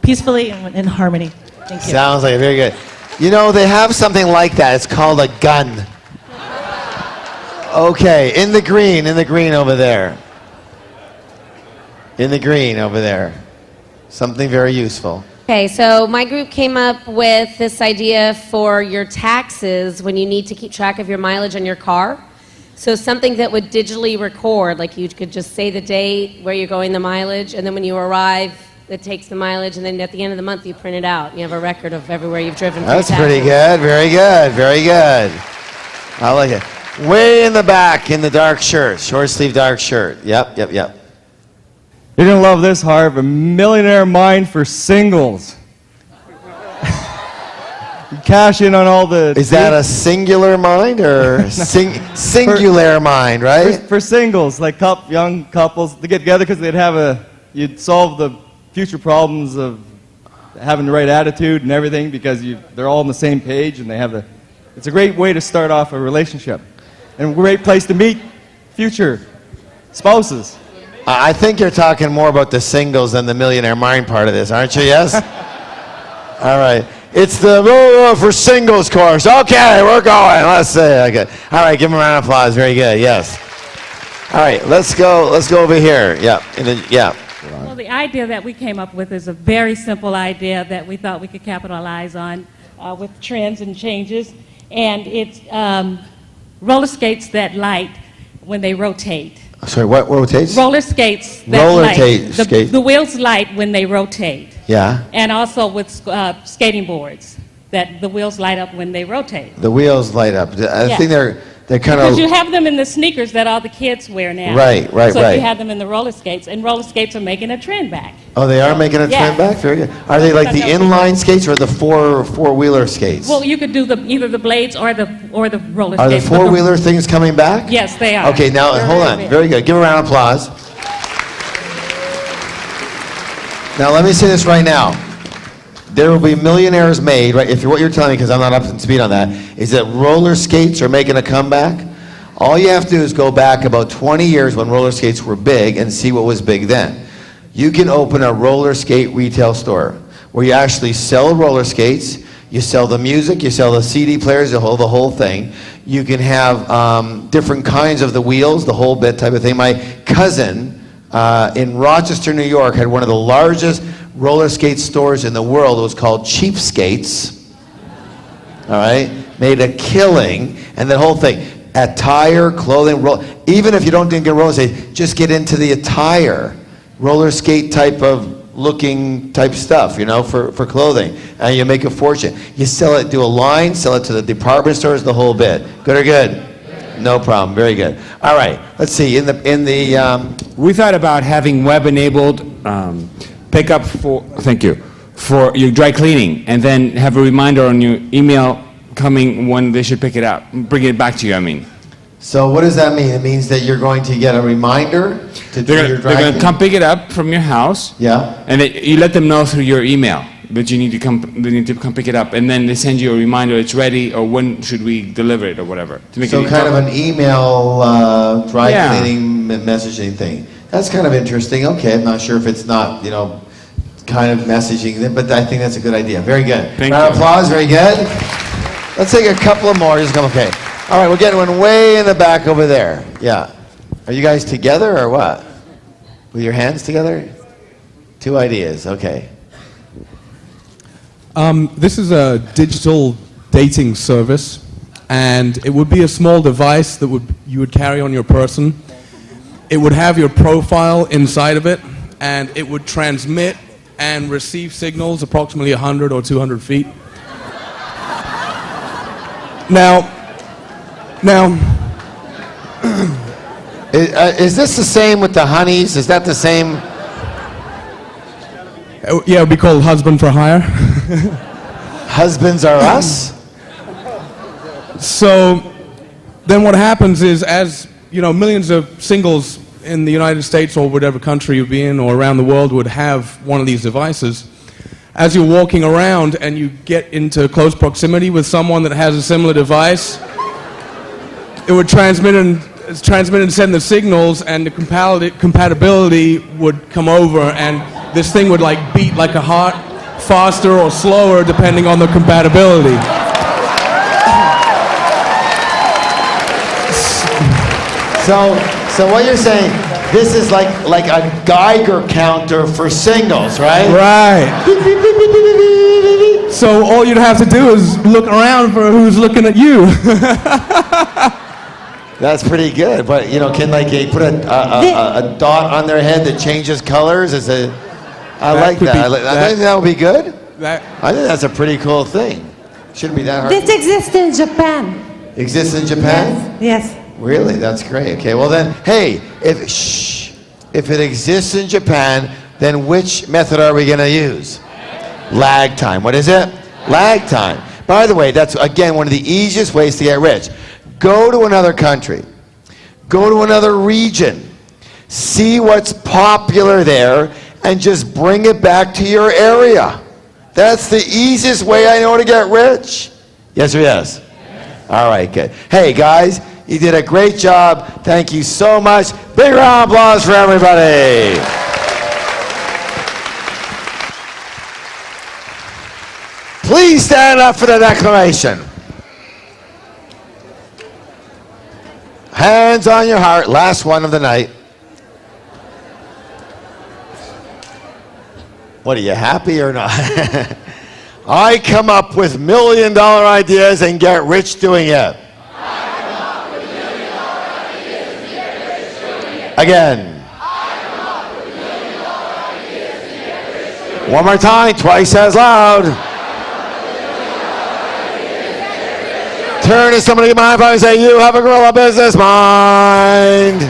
S12: peacefully and in harmony. Thank you.
S1: Sounds like very good. You know, they have something like that. It's called a gun. Okay, in the green over there. In the green over there. Something very useful.
S13: Okay, so my group came up with this idea for your taxes when you need to keep track of your mileage on your car. So something that would digitally record, like you could just say the date, where you're going, the mileage, and then when you arrive, it takes the mileage, and then at the end of the month, you print it out. You have a record of everywhere you've driven.
S1: That's pretty good. Very good. Very good. I like it. Way in the back in the dark shirt, short sleeve dark shirt. Yep.
S14: You're going to love this, Harv. A millionaire mind for singles. You cash in on all the...
S1: Is that a singular mind or singular mind, right?
S14: For singles, like young couples, to get together because you'd solve the future problems of having the right attitude and everything because they're all on the same page and it's a great way to start off a relationship. And a great place to meet future spouses.
S1: I think you're talking more about the singles than the millionaire mind part of this, aren't you? Yes? All right. It's the for singles course. Okay, we're going. Let's see. Okay. All right, give them a round of applause. Very good. Yes. All right, let's go over here. Yeah.
S15: Well, the idea that we came up with is a very simple idea that we thought we could capitalize on with trends and changes. And it's roller skates that light when they rotate.
S1: Sorry, what rotates?
S15: Roller skates that light. The wheels light when they rotate.
S1: Yeah.
S15: And also with skating boards, that the wheels light up when they rotate.
S1: The wheels light up. I think they're kind of...
S15: Because you have them in the sneakers that all the kids wear now.
S1: Right.
S15: So you have them in the roller skates, and roller skates are making a trend back.
S1: Oh, they are making a trend back? Very good. Are they like the inline skates or the four-wheeler skates?
S15: Well, you could do either the blades or the roller skates.
S1: Are the four-wheeler things coming back?
S15: Yes, they are.
S1: Okay, now hold on. Very good. Give a round of applause. Now let me say this right now. There will be millionaires made, right? If what you're telling me, because I'm not up to speed on that, is that roller skates are making a comeback. All you have to do is go back about 20 years when roller skates were big and see what was big then. You can open a roller skate retail store where you actually sell roller skates, you sell the music, you sell the CD players, the whole thing. You can have different kinds of the wheels, the whole bit type of thing. My cousin in Rochester, New York had one of the largest roller skate stores in the world. It was called Cheapskates. All right? Made a killing, and the whole thing. Attire, clothing, even if you don't get roller skate, just get into the attire. Roller skate type of looking type stuff, for clothing. And you make a fortune. You sell it, do a line, sell it to the department stores, the whole bit. Good or good? No problem. Very good. All right. Let's see.
S16: We thought about having web-enabled pickup for your dry cleaning, and then have a reminder on your email coming when they should pick it up, bring it back to you. I mean.
S1: So what does that mean? It means that you're going to get a reminder to do your dry cleaning?
S16: They're going to come pick it up from your house.
S1: Yeah.
S16: And you let them know through your email that you need to come. They need to come pick it up, and then they send you a reminder it's ready, or when should we deliver it, or whatever. To make
S1: so
S16: it
S1: kind of an email dry cleaning messaging thing. That's kind of interesting. Okay, I'm not sure if it's not kind of messaging, but I think that's a good idea. Very good.
S16: Thank
S1: Round
S16: you.
S1: of applause. Very good. Let's take a couple of more. Just come. Okay. All right, we're getting one way in the back over there. Yeah. Are you guys together or what? With your hands together? Two ideas. Okay.
S17: This is a digital dating service, and it would be a small device that you would carry on your person. It would have your profile inside of it, and it would transmit and receive signals approximately 100 or 200 feet. Now,
S1: Is this the same with the honeys? Is that the same?
S17: Yeah, it would be called husband for hire.
S1: Husbands are us?
S17: So then what happens is, as you know, millions of singles in the United States or whatever country you'd be in or around the world would have one of these devices. As you're walking around and you get into close proximity with someone that has a similar device, it would transmit and send the signals, and the compatibility would come over, and this thing would like beat like a heart, faster or slower depending on the compatibility.
S1: So what you're saying, this is like a Geiger counter for singles, right?
S17: Right. So all you'd have to do is look around for who's looking at you.
S1: That's pretty good. But you know, can like they put a dot on their head that changes colors? I like that. I think that would be good. I think that's a pretty cool thing. Shouldn't be that hard.
S18: This exists in Japan.
S1: Exists in Japan?
S18: Yes.
S1: Really? That's great. Okay. Well then, hey, if it exists in Japan, then which method are we going to use? Lag time. What is it? Lag time. By the way, that's again one of the easiest ways to get rich. Go to another country. Go to another region. See what's popular there and just bring it back to your area. That's the easiest way I know to get rich. Yes or yes? All right, good. Hey, guys, you did a great job. Thank you so much. Big round of applause for everybody. Please stand up for the declaration. Hands on your heart. Last one of the night. What, are you happy or not? I come up with $1 million ideas and get rich doing it. Again. One more time, twice as loud. Turn to somebody behind and say, you have a gorilla business mind.